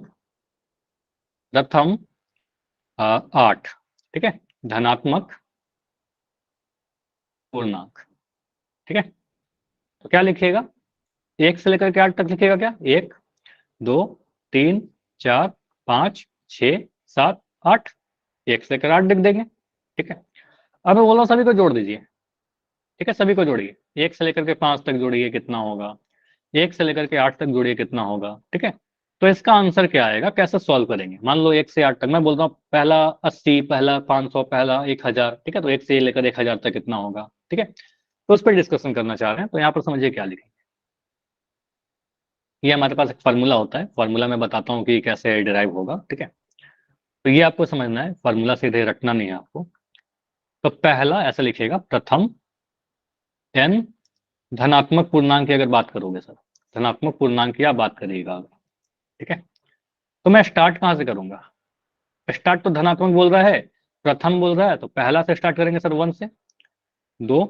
प्रथम 8। ठीक है, धनात्मक पूर्णांक। ठीक है, तो क्या लिखिएगा? 1 से लेकर के 8 तक लिखिएगा क्या? 1, 2, 3, 4, 5, 6, 7 8, 1 से लेकर 8 लिख देंगे। ठीक है, अब मैं बोल रहा हूँ सभी को जोड़ दीजिए। ठीक है, सभी को जोड़िए, 1 से लेकर के 5 तक जोड़िए कितना होगा, 1 से लेकर के 8 तक जोड़िए कितना होगा। ठीक है, तो इसका आंसर क्या आएगा, कैसे सॉल्व करेंगे। मान लो 1 से 8 तक, मैं बोलता हूँ पहला 80, पहला 500, पहला 1000। ठीक है, तो 1 से लेकर 1000 तक कितना होगा। ठीक है, तो उस पर डिस्कशन करना चाह रहे हैं। तो यहाँ पर समझिए क्या लिखेंगे। ये हमारे पास एक फार्मूला होता है, फार्मूला मैं बताता हूँ कि कैसे डिराइव होगा। ठीक है, तो ये आपको समझना है, फार्मूला सीधे रटना नहीं है आपको। तो पहला ऐसे लिखिएगा, प्रथम n धनात्मक पूर्णांक की अगर बात करोगे सर, धनात्मक पूर्णांक की आप बात करिएगा अगर। ठीक है, तो मैं स्टार्ट कहां से करूंगा, स्टार्ट तो धनात्मक बोल रहा है, प्रथम बोल रहा है, तो पहला से स्टार्ट करेंगे सर, 1 से, 2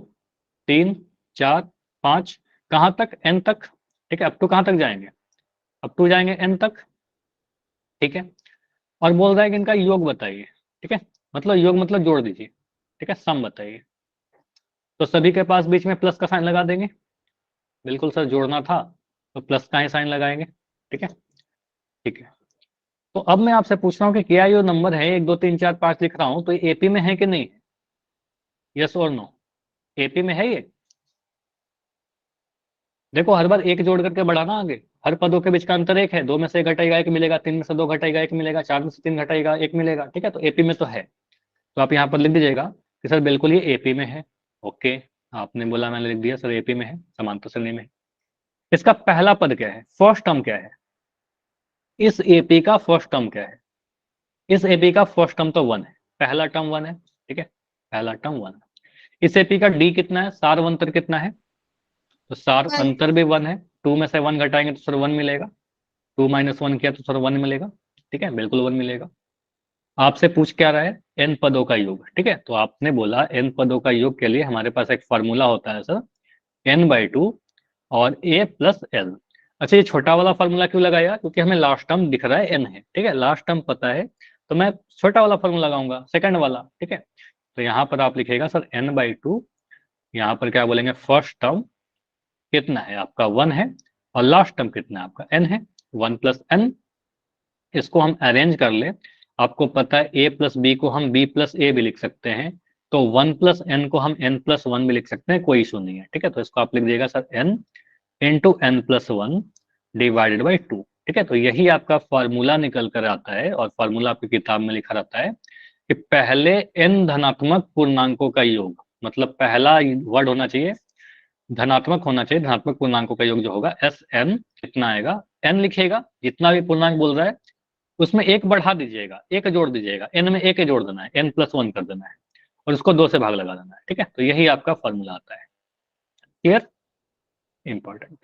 3 4 5, कहां तक, n तक। ठीक है, अप टू कहां तक जाएंगे, अप टू जाएंगे n तक। ठीक है, और बोल रहा है कि इनका योग बताइए। ठीक है, मतलब योग मतलब जोड़ दीजिए। ठीक है, सम बताइए। तो सभी के पास बीच में प्लस का साइन लगा देंगे, बिल्कुल सर जोड़ना था तो प्लस का ही साइन लगाएंगे। ठीक है, ठीक है, तो अब मैं आपसे पूछ रहा हूँ कि क्या ये नंबर है 1 2 3 4 5 लिख रहा हूँ, तो ये एपी में है कि नहीं, यस और नो, एपी में है ये। देखो हर बार एक जोड़ करके बढ़ाना आगे, हर पदों के बीच का अंतर एक है, 2 में से 1 घटाएगा 1 मिलेगा, 3 में से 2 घटाएगा 1 मिलेगा, 4 में से 3 घटाएगा 1 मिलेगा। ठीक है, तो एपी में तो है। तो आप यहाँ पर लिख दीजिएगा कि सर बिल्कुल ये एपी में है। ओके, आपने बोला, मैंने लिख दिया सर एपी में है, समांतर श्रेणी में है। इसका पहला पद क्या है, फर्स्ट टर्म क्या है, इस एपी का फर्स्ट टर्म क्या है, इस एपी का फर्स्ट टर्म तो 1 है, पहला टर्म 1 है। ठीक है, पहला टर्म 1 है। इस एपी का डी कितना है, सार अंतर कितना है, तो सार अंतर भी 1 है। 2 में से 1 घटाएंगे तो सर 1 मिलेगा, 2 माइनस 1 किया तो सर 1 मिलेगा। ठीक है, बिल्कुल 1 मिलेगा। आपसे पूछ क्या रहा है, एन पदों का योग। ठीक है, तो आपने बोला एन पदों का योग के लिए हमारे पास एक फॉर्मूला होता है सर, n/2 और a प्लस एल। अच्छा, ये छोटा वाला फॉर्मूला क्यों लगाया, क्योंकि हमें लास्ट टर्म दिख रहा है n है। ठीक है, लास्ट टर्म पता है, तो मैं छोटा वाला फॉर्मूला लगाऊंगा, सेकंड वाला। ठीक है, तो यहाँ पर आप लिखेगा सर n/2, यहाँ पर क्या बोलेंगे, फर्स्ट टर्म कितना है आपका 1 है, और लास्ट टर्म कितना है आपका n है, 1 प्लस n। इसको हम अरेंज कर ले, आपको पता है a प्लस बी को हम b प्लस ए भी लिख सकते हैं, तो 1 प्लस n को हम n प्लस 1 भी लिख सकते हैं, कोई इशू नहीं है। ठीक है, तो इसको आप लिख दिएगा sir n into n plus 1 divided by 2। ठीक है, तो यही आपका फॉर्मूला निकल कर आता है, और फॉर्मूला आपकी किताब में लिखा रहता है कि पहले n धनात्मक पूर्णांकों का योग, मतलब पहला वर्ड होना चाहिए धनात्मक होना चाहिए, धनात्मक पूर्णांकों का योग जो होगा एस एन कितना आएगा, n लिखिएगा, जितना भी पूर्णांक बोल रहा है उसमें एक बढ़ा दीजिएगा, एक जोड़ दीजिएगा, n में एक ही जोड़ देना है, n प्लस 1 कर देना है, और उसको 2 से भाग लगा देना है। ठीक है, तो यही आपका फॉर्मूला आता है। क्लियर, इंपॉर्टेंट,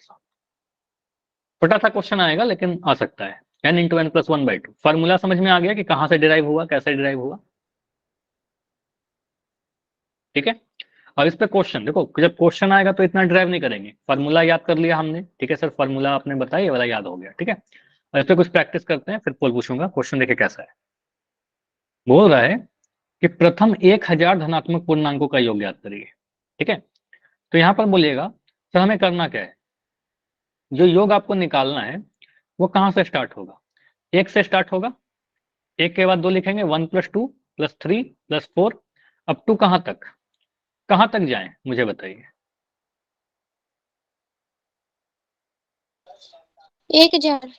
छोटा सा क्वेश्चन आएगा लेकिन आ सकता है। n into N plus 1/2, formula समझ में आ गया कि कहां से डिराइव हुआ, कैसे डिराइव हुआ। ठीक है, और इस पे क्वेश्चन देखो, जब क्वेश्चन आएगा तो इतना ड्राइव नहीं करेंगे, फार्मूला याद कर लिया हमने। ठीक है सर, फार्मूला आपने बताया, ये वाला याद हो गया। ठीक है, और इस पे कुछ प्रैक्टिस करते हैं, फिर पोल पूछूंगा। क्वेश्चन देखिए कैसा है, बोल रहा है कि प्रथम 1000 धनात्मक पूर्णांकों का योग ज्ञात करिए। ठीक है, तो यहाँ पर बोलिएगा सर हमें करना क्या है, जो योग आपको निकालना है वो कहाँ से स्टार्ट होगा, 1 से स्टार्ट होगा, 1 के बाद 2 लिखेंगे, 1 plus 2 plus 3 plus 4, up to कहाँ तक जाए मुझे बताइए। 1000।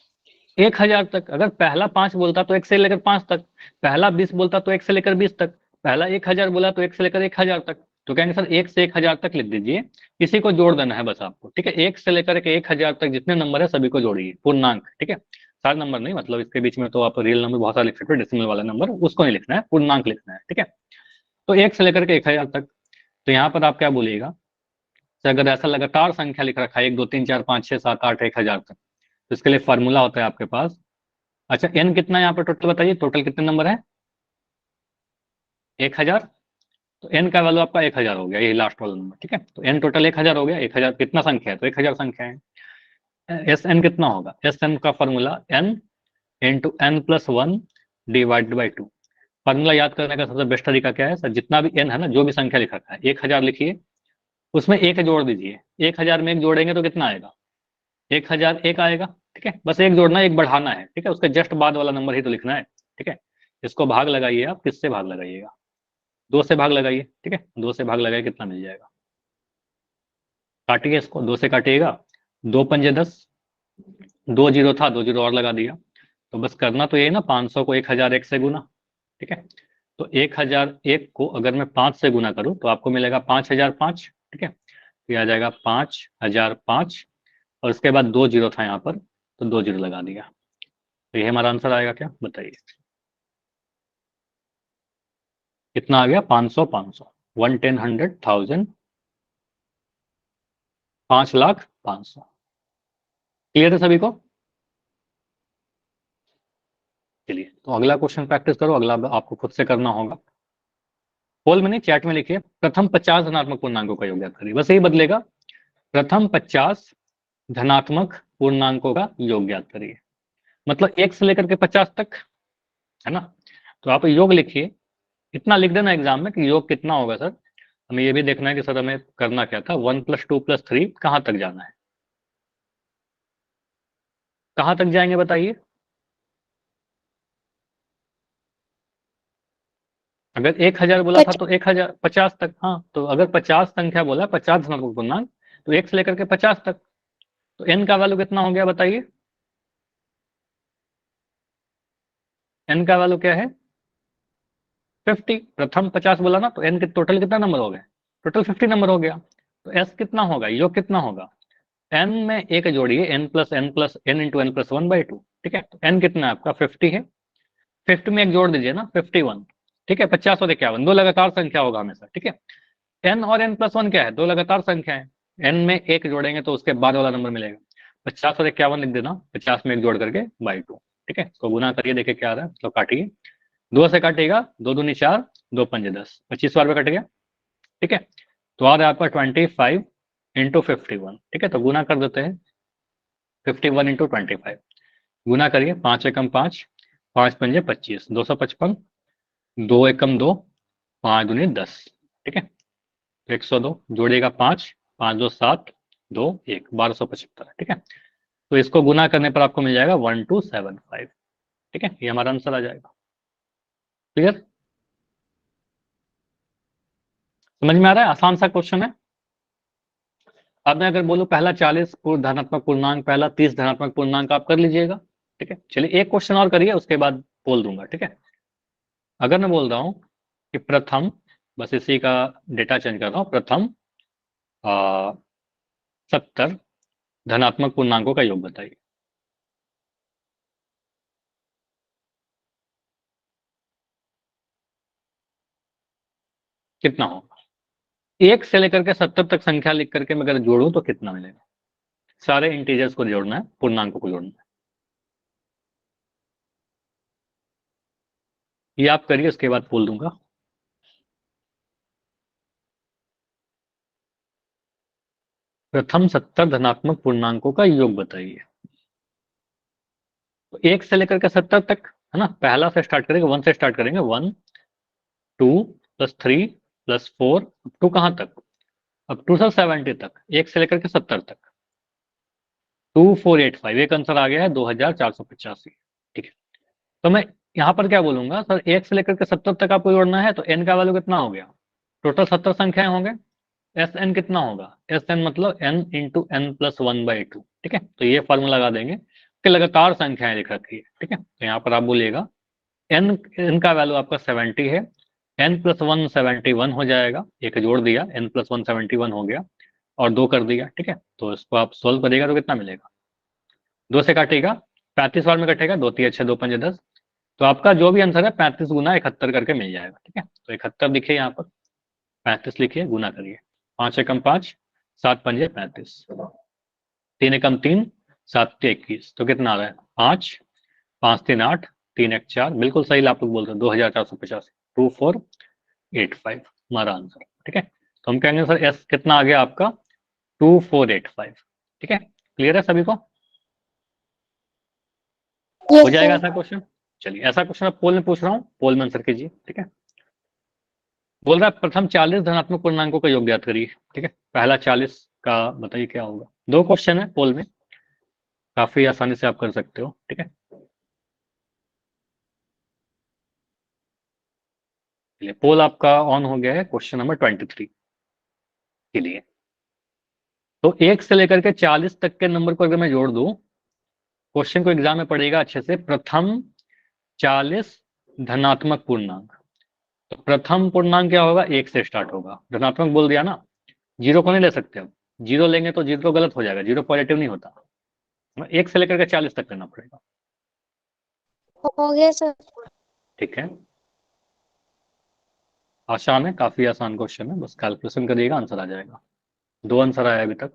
1000 तक, अगर पहला 5 बोलता तो 1 से लेकर 5 तक, पहला 20 बोलता तो 1 से लेकर 20 तक, पहला 1000 बोला तो 1 से लेकर 1000 तक। तो कहेंगे सर 1 से 1000 तक लिख दीजिए, किसी को जोड़ देना है बस आपको। ठीक है, 1 से लेकर के 1000 तक जितने नंबर है सभी को जोड़िए, पूर्णांक। ठीक है, सारे नंबर नहीं, मतलब इसके बीच में तो आप रियल नंबर बहुत सारे लिख सकते हो, डेसिमल वाला नंबर उसको नहीं लिखना है, पूर्णांक लिखना है। ठीक है, तो 1 से लेकर के 1000 तक। तो यहाँ पर आप क्या बोलिएगा, तो अगर ऐसा लगातार संख्या लिख रखा है 1 2 3 4 5 6 7 8 1000 तक, तो इसके लिए फॉर्मूला होता है आपके पास। अच्छा, एन कितना है यहाँ पर टोटल बताइए, टोटल कितने नंबर है, 1000। तो एन का वैल्यू आपका 1000 हो गया, यही लास्ट वाला नंबर। ठीक है, तो एन टोटल 1000 हो गया, 1000 कितना संख्या है, तो 1000 संख्या है। एस एन कितना होगा, एस एन का formula N into N plus 1 divided by 2। Formula याद करने का सबसे बेस्ट तरीका क्या है सर, जितना भी एन है ना, जो भी संख्या लिखा है, 1000 लिखिए, उसमें एक जोड़ दीजिए, 1000 में एक जोड़ेंगे तो कितना आएगा, 1001 आएगा। ठीक है, बस एक जोड़ना है, एक बढ़ाना है। ठीक है, उसके जस्ट बाद वाला नंबर ही तो लिखना है। ठीक है, इसको भाग लगाइए आप, किससे भाग लगाइएगा? 2 से भाग लगाइए, ठीक है, 2 से भाग लगाइए, कितना मिल जाएगा? काटिए इसको, 2 से काटिएगा, 2 पंजे 10, 2 जीरो था, 2 जीरो और लगा दिया। तो बस करना तो यही ना, 500 को 1001 से गुना, ठीक है। तो 1001 को अगर मैं 5 से गुना करूं तो आपको मिलेगा 5005, ठीक है। तो ये आ जाएगा 5005, और उसके बाद 2 जीरो था यहाँ पर, तो 2 जीरो लगा दिया। तो ये हमारा आंसर आएगा, क्या बताइए? कितना आ गया? 500 500, 110 100 1000, 5,05,000। क्लियर है सभी को? चलिए, तो अगला क्वेश्चन प्रैक्टिस करो, अगला आपको खुद से करना होगा। पोल में नहीं, चैट में लिखिए, प्रथम 50 धनात्मक पूर्णांकों का योग ज्ञात करिए, बस यही बदलेगा, प्रथम 50 धनात्मक पूर्णांकों का योग ज्ञात करिए, मतलब 1 से लेकर के 50 तक, है ना। तो आप योग लिखिए, इतना लिख देना एग्जाम में कि योग कितना होगा सर। हमें ये भी देखना है कि सर हमें करना क्या था, 1 + 2 + 3 कहाँ तक जाना है, कहाँ तक जाएंगे बताइए? अगर 1000 बोला था तो 1000 50 तक, हाँ, तो अगर 50 संख्या बोला, 50 धनात्मक पूर्णांक, तो 1 से लेकर के 50 तक, तो एन का वैल्यू कितना हो गया बताइए? एन का वैल्यू क्या है? 50। प्रथम 50 बोला ना, तो एन के टोटल कितना नंबर हो गए? टोटल 50 नंबर हो गया। तो एस कितना होगा, योग कितना होगा? एन में एक जोड़िए, n+n+n/1/2, ठीक है। तो एन कितना है आपका? 50 है, 50 में एक जोड़ दीजिए ना, 51, ठीक है। 50 और 51 दो लगातार संख्या होगा हमेशा, ठीक है। एन और n+1 क्या है? दो लगातार संख्या है। एन में एक जोड़ेंगे तो उसके बाद वाला नंबर मिलेगा। 50 और 51 लिख देना, 50 में एक जोड़ करके /2, ठीक है। इसको गुना करिए, देखिए क्या आ रहा है, तो काटिए, 2 से काटिएगा, 2 दूनी 4, 2 पंजे 10, 25 बार में कट गया, ठीक है। तो आ रहा है आपका 25 × 51, ठीक है। तो गुना कर देते हैं, 51 × 25 गुना करिए, 5 एकम 5, 5 पंजे 25, 255, 2 एकम 2, 5 दूनी 10, ठीक है। 102 जोड़िएगा, 5 5 2 7, 2 1, 1275, ठीक है। तो इसको गुना करने पर आपको मिल जाएगा 1275, ठीक है। ये हमारा आंसर आ जाएगा। क्लियर? समझ में आ रहा है? आसान सा क्वेश्चन है। अब मैं अगर बोलूं पहला 40 धनात्मक पूर्णांक, पहला 30 धनात्मक पूर्णांक, आप कर लीजिएगा, ठीक है। चलिए एक क्वेश्चन और करिए, उसके बाद बोल दूंगा, ठीक है। अगर मैं बोल रहा हूं कि प्रथम, बस इसी का डेटा चेंज कर रहा हूं, प्रथम 70 धनात्मक पूर्णांकों का योग बताइए। कितना होगा? 1 से लेकर के 70 तक संख्या लिख करके मैं अगर जोड़ूं तो कितना मिलेगा? सारे इंटीजर्स को जोड़ना है, पूर्णांकों को जोड़ना है। ये आप करिए, उसके बाद बोल दूंगा। प्रथम 70 धनात्मक पूर्णांकों का योग बताइए। तो 1 से लेकर के 70 तक, है ना, पहला से स्टार्ट करेंगे, 1 से स्टार्ट करेंगे, 1 2 + 3 + 4, अप टू कहां तक? अप टू सर 70 तक, 1 से लेकर के 70 तक, 2485, एक आंसर आ गया है 2485, ठीक है। तो मैं यहाँ पर क्या बोलूंगा सर, 1 से लेकर के 70 तक आपको जोड़ना है, तो एन का वैल्यू कितना हो गया? टोटल 70 संख्याएं होंगे, एस एन कितना होगा? एस एन मतलब n × n+1/2, ठीक है। तो ये फॉर्मूला लगा देंगे कि लगातार संख्याएं लिख रखी है, ठीक है। तो यहाँ पर आप बोलिएगा n, n का वैल्यू आपका 70 है, n+1 71 हो जाएगा, एक जोड़ दिया, n+1 71 हो गया, और 2 कर दिया, ठीक है। तो इसको आप सोल्व करिएगा तो कितना मिलेगा? 2 से काटेगा, 35 बार में कटेगा, 2 3 6 2 5 10, तो आपका जो भी आंसर है 35 गुना 71 करके मिल जाएगा, ठीक है। तो 71 लिखिए यहाँ पर, 35 लिखिए, गुना करिए, 5 एकम 5, 7 पंजे 35, 3 एकम 3, 7 ते 21, तो कितना आ रहा है? 5 5 3 8, 3 1 4, बिल्कुल सही आप लोग बोल रहे हो, 2485, 2485 हमारा आंसर, ठीक है। तो हम कहेंगे सर एस कितना आ गया आपका? 2485, ठीक है। क्लियर है सभी को? हो जाएगा ऐसा क्वेश्चन? चलिए, ऐसा क्वेश्चन आप पोल में पूछ रहा हूँ, पोल में आंसर कीजिए, ठीक है। बोल रहा है प्रथम 40 धनात्मक पूर्णांकों का योग ज्ञात करिए, ठीक है। पहला 40 का बताइए क्या होगा। 2 क्वेश्चन है पोल में, काफी आसानी से आप कर सकते हो, ठीक है। चलिए, पोल आपका ऑन हो गया है क्वेश्चन नंबर 23 के लिए। तो 1 से लेकर के 40 तक के नंबर को अगर मैं जोड़ दूं, क्वेश्चन को एग्जाम में पढ़ेगा अच्छे से, प्रथम 40 धनात्मक पूर्णांक। तो प्रथम पूर्णांक क्या होगा, 1 से स्टार्ट होगा, धनात्मक बोल दिया ना, जीरो को नहीं ले सकते हम, जीरो लेंगे तो जीरो गलत हो जाएगा, जीरो पॉजिटिव नहीं होता, 1 से लेकर के 40 तक करना पड़ेगा। हो गया सर। ठीक है, आसान है, काफी आसान क्वेश्चन है, बस कैलकुलेशन करिएगा आंसर आ जाएगा। 2 आंसर आया अभी तक।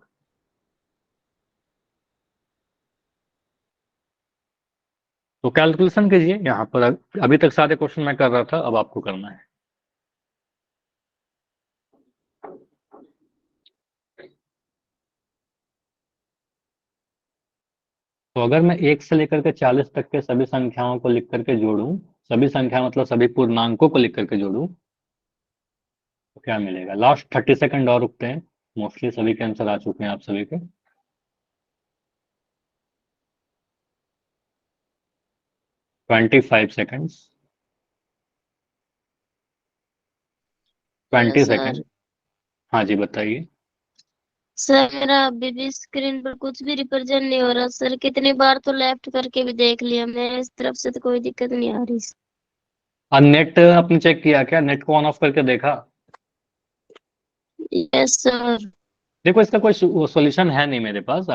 तो कैलकुलेशन कीजिए यहाँ पर, अभी तक सारे क्वेश्चन मैं कर रहा था, अब आपको करना है। तो अगर मैं 1 से लेकर के 40 तक के सभी संख्याओं को लिख करके जोड़ूं, सभी संख्या मतलब सभी पूर्णांकों को लिख करके जोड़ूं, तो क्या मिलेगा। लास्ट 30 सेकंड और रुकते हैं, मोस्टली सभी के आंसर आ चुके हैं आप सभी के। 25 सेकंड्स, हेलो 20 सेकंड। सर। हाँ जी बताइए। सर मेरा अभी भी स्क्रीन पर कुछ भी रिप्रेजेंट नहीं हो रहा सर, कितनी बार तो लेफ्ट करके भी देख लिया मैं, इस तरफ से तो कोई दिक्कत नहीं आ रही। और नेट आपने चेक किया क्या, नेट को ऑन ऑफ करके देखा। Yes sir. देखो इसका कोई सॉल्यूशन है नहीं मेरे पास,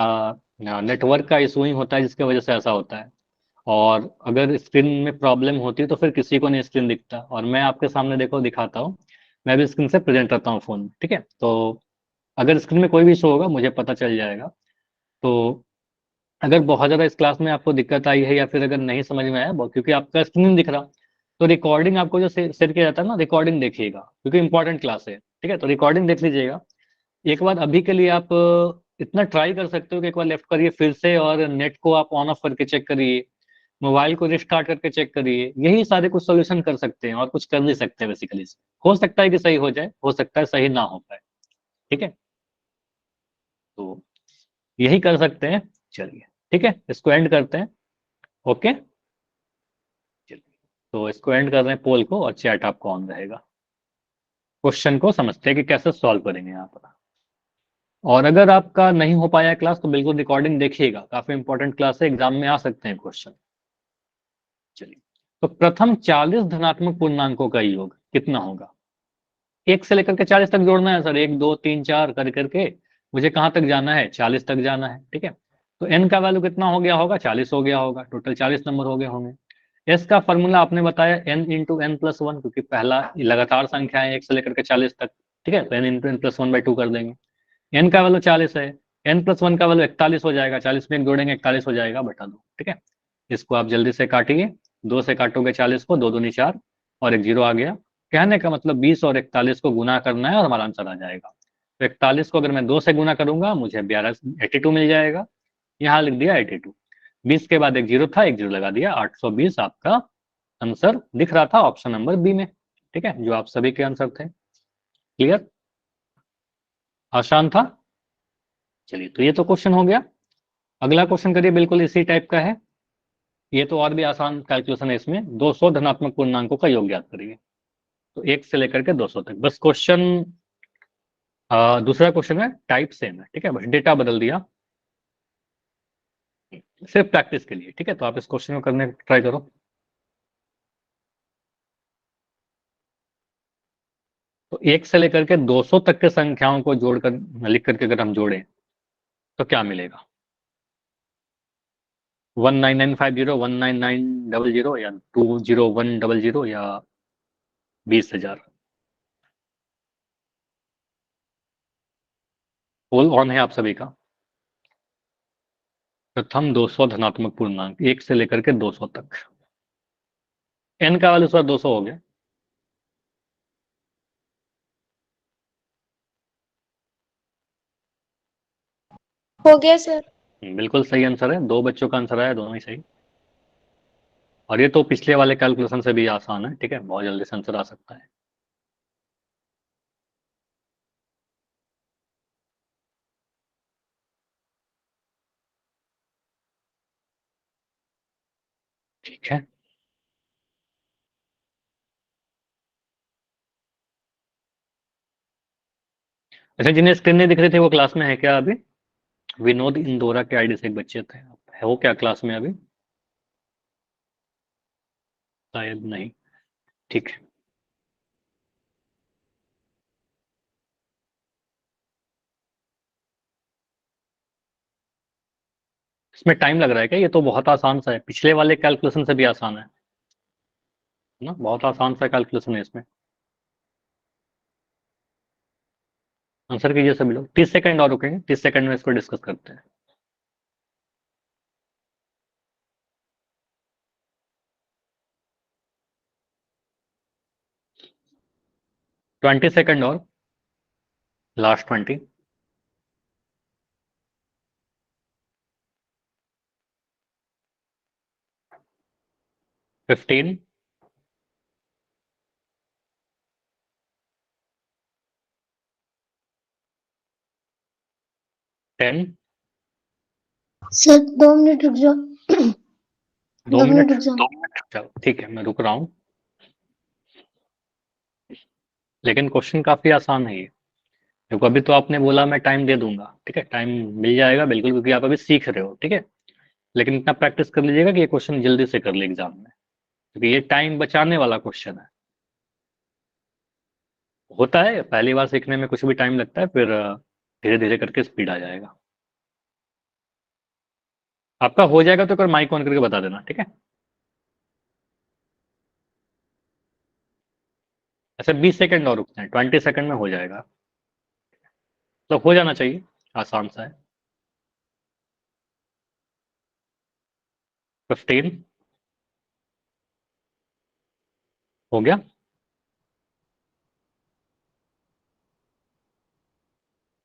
नेटवर्क का इशू ही होता है जिसकी वजह से ऐसा होता है। और अगर स्क्रीन में प्रॉब्लम होती है तो फिर किसी को नहीं स्क्रीन दिखता, और मैं आपके सामने देखो दिखाता हूँ, मैं भी स्क्रीन से प्रेजेंट करता हूँ फोन, ठीक है। तो अगर स्क्रीन में कोई भी इशू होगा मुझे पता चल जाएगा। तो अगर बहुत ज्यादा इस क्लास में आपको दिक्कत आई है, या फिर अगर नहीं समझ में आया क्योंकि आपका स्क्रीन नहीं दिख रहा, तो रिकॉर्डिंग आपको जो शेयर किया जाता है ना, रिकॉर्डिंग देखिएगा, क्योंकि इंपॉर्टेंट क्लास है, ठीक है। तो रिकॉर्डिंग देख लीजिएगा। एक बार अभी के लिए आप इतना ट्राई कर सकते हो कि एक बार लेफ्ट करिए फिर से, और नेट को आप ऑन ऑफ करके चेक करिए, मोबाइल को रिस्टार्ट करके चेक करिए, यही सारे कुछ सोल्यूशन कर सकते हैं, और कुछ कर नहीं सकते बेसिकली। हो सकता है कि सही हो जाए, हो सकता है सही ना हो पाए, ठीक है। तो यही कर सकते हैं। चलिए ठीक है, इसको एंड करते हैं। ओके, चलिए, तो इसको एंड कर रहे हैं पोल को, और चैट आपको ऑन रहेगा। क्वेश्चन को समझते हैं कि कैसे सॉल्व करेंगे यहाँ पर। और अगर आपका नहीं हो पाया क्लास तो बिल्कुल रिकॉर्डिंग देखिएगा, काफी इंपॉर्टेंट क्लास है, एग्जाम में आ सकते हैं क्वेश्चन। चलिए, तो प्रथम 40 धनात्मक पूर्णांकों का योग कितना होगा। 1 से लेकर के 40 तक जोड़ना है सर, 1 2 3 4 कर करके मुझे कहाँ तक जाना है, 40 तक जाना है, ठीक है। तो एन का वैल्यू कितना हो गया होगा, 40 हो गया होगा, टोटल 40 नंबर हो गए होंगे। एस का फॉर्मूला आपने बताया N into N plus one, क्योंकि पहला लगातार संख्या है 1 से लेकर के 40 तक, ठीक है। तो N into N plus one by two कर देंगे। एन का वैल्यू 40 है, एन प्लस वन का वैल्यू 41 हो जाएगा, 40 में एक जोड़ेंगे 41 हो जाएगा, बटा दो, ठीक है। इसको आप जल्दी से काटिए, 2 से काटोगे 40 को, दो दूनी 4, और एक जीरो आ गया। कहने का मतलब 20 और 41 को गुना करना है और हमारा आंसर आ जाएगा। तो 41 को अगर मैं 2 से गुना करूंगा मुझे 82 मिल जाएगा, यहाँ लिख दिया 82। 20 के बाद एक जीरो था, एक जीरो लगा दिया, 820 आपका आंसर दिख रहा था ऑप्शन नंबर बी में, ठीक है, जो आप सभी के आंसर थे। क्लियर, आसान था। चलिए, तो ये तो क्वेश्चन हो गया। अगला क्वेश्चन करिए, बिल्कुल इसी टाइप का है, ये तो और भी आसान कैलकुलेशन है इसमें। 200 धनात्मक पूर्णांकों का योग ज्ञात करिए। तो 1 से लेकर के 200 तक, बस क्वेश्चन दूसरा क्वेश्चन है, टाइप सेम है, ठीक है, बस डेटा बदल दिया, सिर्फ प्रैक्टिस के लिए, ठीक है। तो आप इस क्वेश्चन को करने ट्राई करो। तो 1 से लेकर के 200 तक के संख्याओं को जोड़कर लिख करके अगर हम जोड़ें तो क्या मिलेगा। 19950, 19900, या 20100, या 20,000। पोल ऑन है आप सभी का। प्रथम 200 धनात्मक पूर्णांक 1 से लेकर के 200 तक। एन का वैल्यू सर 200 हो गया। हो गया सर। बिल्कुल सही आंसर है, दो बच्चों का आंसर आया, दोनों ही सही। और ये तो पिछले वाले कैलकुलेशन से भी आसान है, ठीक है, बहुत जल्दी से आंसर आ सकता है। ठीक है, अच्छा, जिन्हें स्क्रीन नहीं दिख रही थी वो क्लास में है क्या अभी? विनोद इंदौरा के आईडी से एक बच्चे थे, है वो क्या क्लास में अभी? शायद नहीं। ठीक है। इसमें टाइम लग रहा है क्या? ये तो बहुत आसान सा है, पिछले वाले कैलकुलेशन से भी आसान है ना, बहुत आसान सा कैलकुलेशन है इसमें। आंसर कीजिए सभी लोग, 30 सेकंड और रुकेंगे, 30 सेकंड में इसको डिस्कस करते हैं। 20 सेकंड और, लास्ट 20। 15। 10। सर 2 मिनट रुक जाओ। 2 2 मिनट मिनट रुक जाओ। 2 मिनट, चलो ठीक है, मैं रुक रहा हूँ। लेकिन क्वेश्चन काफी आसान है ये, देखो अभी तो आपने बोला मैं टाइम दे दूंगा, ठीक है, टाइम मिल जाएगा बिल्कुल, क्योंकि आप अभी सीख रहे हो, ठीक है। लेकिन इतना प्रैक्टिस कर लीजिएगा कि ये क्वेश्चन जल्दी से कर ले एग्जाम में, क्योंकि ये टाइम बचाने वाला क्वेश्चन है। होता है पहली बार सीखने में कुछ भी टाइम लगता है, फिर धीरे धीरे करके स्पीड आ जाएगा। आपका हो जाएगा तो एक बार माइक ऑन करके बता देना, ठीक है। ऐसे 20 सेकंड और रुकते हैं, 20 सेकंड में हो जाएगा, तो हो जाना चाहिए, आसान सा है। 15। हो गया।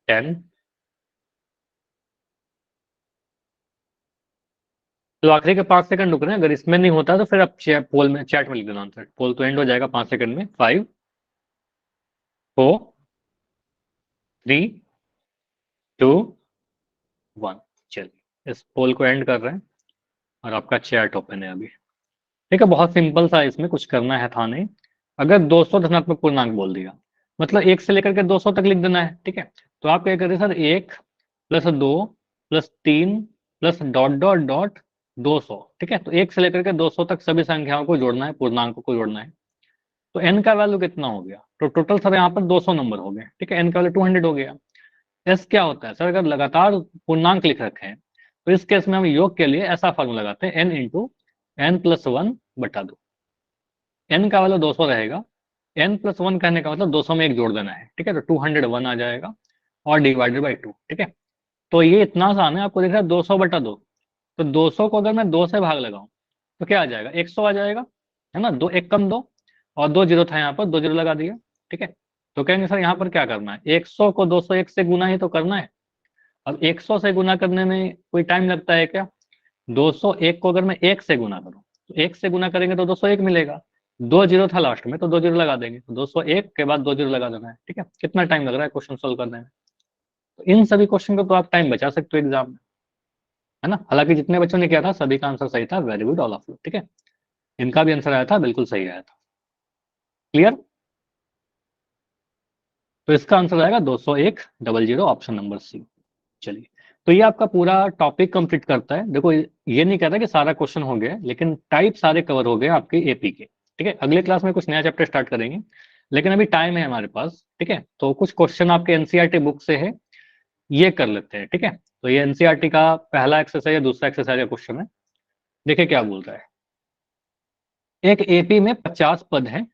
10। तो आखिरी के 5 सेकंड रुक रहे हैं, अगर इसमें नहीं होता तो फिर आप पोल में, चैट में लिख देना आंसर, पोल तो एंड हो जाएगा 5 सेकंड में। 5, 4, 3, 2, 1। चलिए इस पोल को एंड कर रहे हैं, और आपका चैट ओपन है अभी। ठीक है, बहुत सिंपल सा है, इसमें कुछ करना है था नहीं। अगर 200 धनात्मक पूर्णांक बोल दिया, मतलब 1 से लेकर के 200 तक लिख देना है, ठीक है। तो आप क्या करें sir, 1 + 2 + 3 plus dot dot dot 200, ठीक है। तो 1 से लेकर के 200 तक सभी संख्याओं को जोड़ना है, पूर्णांकों को जोड़ना है। तो एन का वैल्यू कितना हो गया? तो टोटल सर यहाँ पर 200 नंबर हो गए, ठीक है, एन का वैल्यू 200 हो गया। एस क्या होता है सर, अगर लगातार पूर्णांक लिख रखे हैं तो इस केस में हम योग के लिए ऐसा फॉर्मूला लगाते हैं, n × n+1/2। एन का वैल्यू 200 रहेगा, n+1 कहने का मतलब 200 में एक जोड़ देना है, ठीक है, तो 201 आ जाएगा, और डिवाइडेड बाई 2, ठीक है। तो ये इतना आसान है, आपको दिख रहा है 200/2। तो 200 को अगर मैं 2 से भाग लगाऊं तो क्या आ जाएगा, 100 आ जाएगा, है ना, दो एक कम दो, और दो जीरो था यहाँ पर, दो जीरो लगा दिया, ठीक है। तो कहेंगे सर यहाँ पर क्या करना है, 100 को 201 से गुना ही तो करना है। अब 100 से गुना करने में कोई टाइम लगता है क्या? 201 को अगर मैं 1 से गुना करूं, तो 1 से गुना करेंगे तो 201 मिलेगा। दो जीरो था लास्ट में, तो दो जीरो लगा देंगे, तो 201 के बाद दो जीरो लगा देना है, ठीक है। कितना टाइम लग रहा है क्वेश्चन सोल्व करने में? तो इन सभी क्वेश्चन को तो आप टाइम बचा सकते हो एग्जाम में, है ना। हालांकि जितने बच्चों ने किया था सभी का आंसर सही था, very good all of you, ठीक है। इनका भी आंसर आया था, बिल्कुल सही आया था। क्लियर? तो इसका आंसर आएगा 201,000, ऑप्शन नंबर सी। चलिए, तो ये आपका पूरा टॉपिक कंप्लीट करता है। देखो ये नहीं कहता कि सारा क्वेश्चन हो गया, लेकिन टाइप सारे कवर हो गए आपके एपी के, ठीक है। अगले क्लास में कुछ नया चैप्टर स्टार्ट करेंगे, लेकिन अभी टाइम है हमारे पास, ठीक है। तो कुछ क्वेश्चन आपके एनसीईआरटी बुक से है, ये कर लेते हैं, ठीक है। तो ये एनसीईआरटी का पहला एक्सरसाइज या दूसरा एक्सरसाइज का क्वेश्चन है। देखिए क्या बोल रहा है, एक एपी में 50 पद हैं,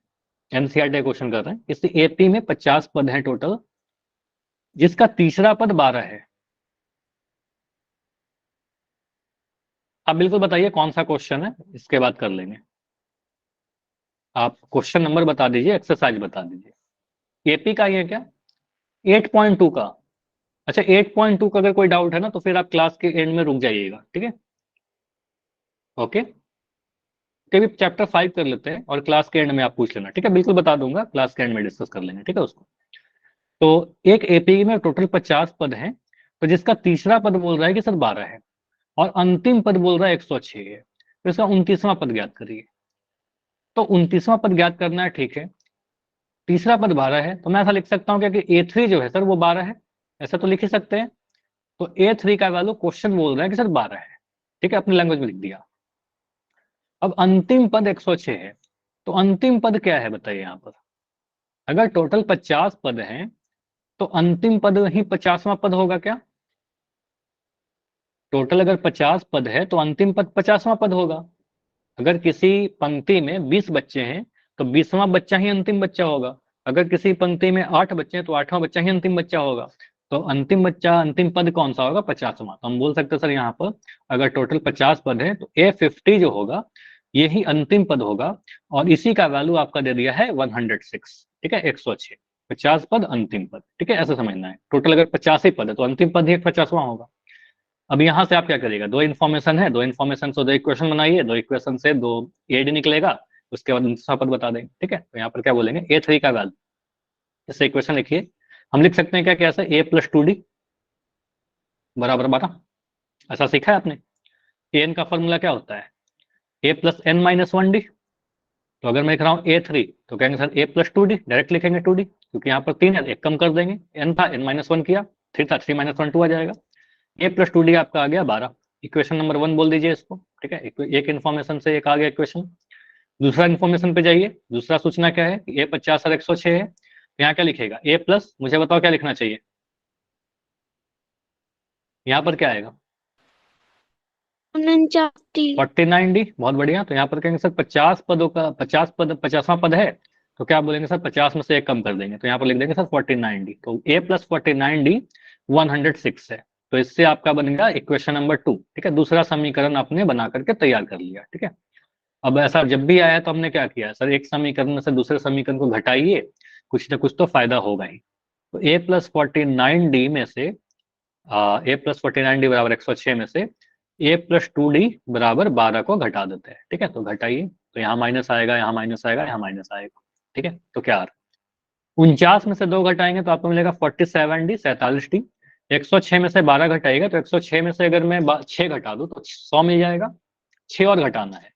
एनसीईआरटी क्वेश्चन कर रहे हैं, इस एपी में 50 पद हैं टोटल, जिसका तीसरा पद 12 है। आप बिल्कुल बताइए कौन सा क्वेश्चन है, इसके बाद कर लेंगे। आप क्वेश्चन नंबर बता दीजिए, एक्सरसाइज बता दीजिए। एपी का ये क्या, 8.2 का। अच्छा, 8.2 का अगर कोई डाउट है ना, तो फिर आप क्लास के एंड में रुक जाइएगा, ठीक है। ओके, कभी चैप्टर 5 कर लेते हैं, और क्लास के एंड में आप पूछ लेना, ठीक है। बिल्कुल बता दूंगा, क्लास के एंड में डिस्कस कर लेंगे, ठीक है उसको। तो एक एपी में टोटल 50 पद हैं, तो जिसका तीसरा पद बोल रहा है कि सर 12 है, और अंतिम पद बोल रहा है 106 है, तो इसका 29वां पद ज्ञात करिए। तो 29वां पद ज्ञात करना है, ठीक है। तीसरा पद 12 है, तो मैं ऐसा लिख सकता हूँ क्या कि A3 जो है सर वो 12 है, ऐसा तो लिख ही सकते हैं। तो A3 का वैल्यू क्वेश्चन बोल रहा है कि सर 12 है, ठीक है, अपनी लैंग्वेज में लिख दिया। अब अंतिम पद 106 है, तो अंतिम पद क्या है बताइए यहाँ पर। अगर टोटल 50 पद हैं तो अंतिम पद ही 50वां पद होगा क्या? टोटल अगर 50 पद है तो अंतिम पद 50वां पद होगा। अगर किसी पंक्ति में 20 बच्चे हैं तो 20वां बच्चा ही अंतिम बच्चा होगा। अगर किसी पंक्ति में 8 बच्चे हैं तो 8वां बच्चा ही अंतिम बच्चा होगा। तो अंतिम बच्चा, अंतिम पद कौन सा होगा? 50वां। तो हम बोल सकते हैं सर यहाँ पर अगर टोटल 50 पद है तो A50 जो होगा ये ही अंतिम पद होगा, और इसी का वैल्यू आपका दे दिया है 106, ठीक है, 106। 50 पद अंतिम पद, ठीक है, ऐसा समझना है। टोटल अगर 50 ही पद है तो अंतिम पद ही 50वां होगा। अब यहां से आप क्या करिएगा, दो इन्फॉर्मेशन है, दो इन्फॉर्मेशन से दो इक्वेशन बनाइए, दो इक्वेशन से दो एड निकलेगा, उसके बाद दूसरा पद बता देंगे, ठीक है। तो यहाँ पर क्या बोलेंगे, A3 का वैल्यू, इससे इक्वेशन लिखिए। हम लिख सकते हैं क्या, कैसे, A+2D बराबर 12। ऐसा सीखा है आपने। एन का फॉर्मूला क्या होता है, A+n-1D। तो अगर मैं लिख रहा हूँ A3 तो कहेंगे सर A+2D, डायरेक्ट लिखेंगे 2D, क्योंकि यहाँ पर 3 है, एक कम कर देंगे, n था n-1 किया, 3 था 3-1 2 आ जाएगा। A+2D आपका आ गया 12। इक्वेशन नंबर 1 बोल दीजिए इसको, ठीक है। एक इन्फॉर्मेशन से एक आ गया इक्वेशन। दूसरा इन्फॉर्मेशन पे जाइए, दूसरा सूचना क्या है कि A50 और 106 है, तो यहाँ क्या लिखेगा, A+, मुझे बताओ क्या लिखना चाहिए यहाँ पर, क्या आएगा, 49D। बहुत बढ़िया। तो यहाँ पर कहेंगे सर 50 पदों का 50 पद 50वां पद है, तो क्या बोलेंगे सर 50 में से एक कम कर देंगे, तो यहाँ पर लिख देंगे सर 49D। तो A+49D 106 है। तो इससे आपका बनेगा इक्वेशन नंबर 2, ठीक है। दूसरा समीकरण आपने बना करके तैयार कर लिया, ठीक है। अब ऐसा जब भी आया तो हमने क्या किया सर, एक समीकरण से दूसरे समीकरण को घटाइए, कुछ ना कुछ तो फायदा होगा ही। तो A+49D में से A+49D बराबर 106 में से A+2D बराबर 12 को घटा देते हैं, ठीक है। तो घटाइए, तो यहाँ माइनस आएगा, यहाँ माइनस आएगा, यहाँ माइनस आएगा, ठीक है। तो क्या आ रहा है, 49 में से 2 घटाएंगे तो आपको मिलेगा 47D, 47D। 106 में से 12 घटाएगा तो 106 में से अगर मैं 6 घटा दूं तो 100 मिल जाएगा। 6 और घटाना है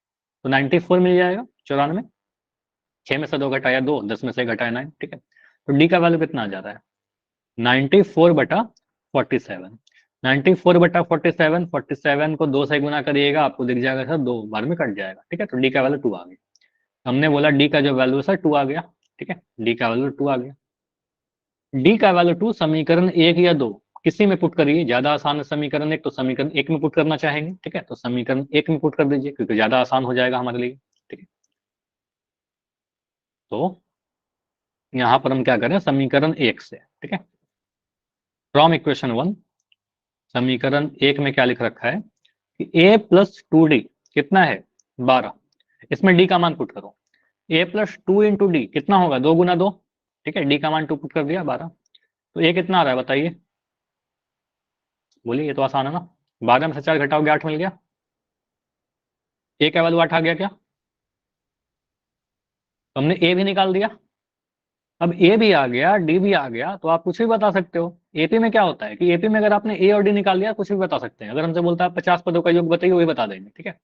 तो 94 मिल जाएगा, 94। 6 में से 2 घटाया 2, 10 में से घटाया 9, ठीक है। तो डी का वैल्यू कितना आ जा रहा है, 94/47। 94/47, 47 को 2 से गुना करिएगा, आपको दिख जाएगा सर 2 बार में कट जाएगा, ठीक है। तो डी का वैल्यू 2 आ गया। हमने बोला डी का जो वैल्यू है सर 2 आ गया, ठीक है, डी का वैल्यू 2 आ गया। डी का वैल्यू 2 समीकरण 1 या 2 किसी में पुट करिए, ज्यादा आसान है समीकरण 1, तो समीकरण 1 में पुट करना चाहेंगे, ठीक है। तो समीकरण 1 में पुट कर दीजिए क्योंकि ज्यादा आसान हो जाएगा हमारे लिए, ठीक है। तो यहां पर हम क्या करें, समीकरण 1 से, ठीक है, फ्रॉम इक्वेशन 1। समीकरण 1 में क्या लिख रखा है कि A+2D कितना है, 12। इसमें डी का मान पुट करो, A+2 × D कितना होगा, 2 गुना 2, ठीक है। डी का मान 2 पुट कर दिया, 12। तो ए कितना आ रहा है बताइए, बोलिए, ये तो आसान है ना। 12 में से 4 घटाओगे 8 मिल गया। ए का वैल्यू 8 आ गया क्या, तो हमने ए भी निकाल दिया। अब ए भी आ गया, डी भी आ गया, तो आप कुछ भी बता सकते हो। एपी में क्या होता है कि एपी में अगर आपने ए और डी निकाल लिया कुछ भी बता सकते हैं। अगर हमसे बोलता है 50 पदों का योग बताइए, वही बता देंगे, ठीक है।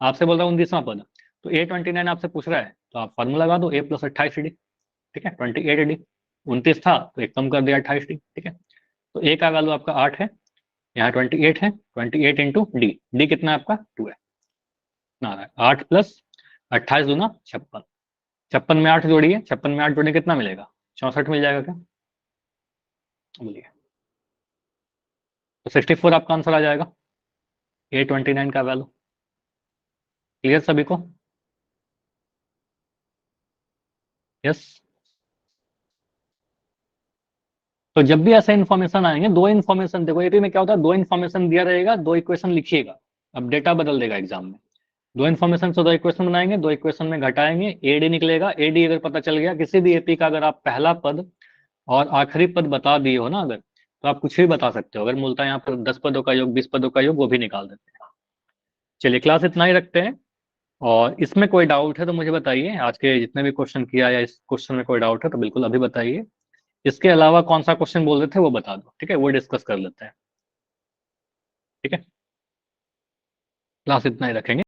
आपसे बोल रहा हूँ 19वां पद, तो A29 आपसे पूछ रहा है, तो आप फॉर्मूला लगा दो A+28D, ठीक है, 28D। 29 था तो एक कम कर दिया 28D, ठीक है। तो ए का वैल्यू आपका 8 है, यहाँ 28 है, 28 × D, डी कितना है आपका 2 है ना, 8 + 28 दूना 56। 56 में 8 जोड़िए, 56 में 8 जोड़ने कितना मिलेगा, 64 मिल जाएगा क्या, बोलिए। तो 64 आपका आंसर आ जाएगा, A29 का वैल्यू। क्लियर सभी को, यस। तो जब भी ऐसे इन्फॉर्मेशन आएंगे, दो इन्फॉर्मेशन, देखो एपी में क्या होता है, दो इन्फॉर्मेशन दिया रहेगा, दो इक्वेशन लिखिएगा। अब डेटा बदल देगा एग्जाम में। दो इन्फॉर्मेशन से दो इक्वेशन बनाएंगे, दो इक्वेशन में घटाएंगे, एडी निकलेगा। एडी अगर पता चल गया किसी भी एपी का, अगर आप पहला पद और आखिरी पद बता दिए हो ना अगर, तो आप कुछ भी बता सकते हो। अगर मूलतः यहाँ पर 10 पदों का योग, 20 पदों का योग, वो भी निकाल देते हैं। चलिए क्लास इतना ही रखते हैं, और इसमें कोई डाउट है तो मुझे बताइए। आज के जितने भी क्वेश्चन किया या इस क्वेश्चन में कोई डाउट है तो बिल्कुल अभी बताइए। इसके अलावा कौन सा क्वेश्चन बोल रहे थे वो बता दो, ठीक है, वो डिस्कस कर लेते हैं, ठीक है। क्लास इतना ही रखेंगे।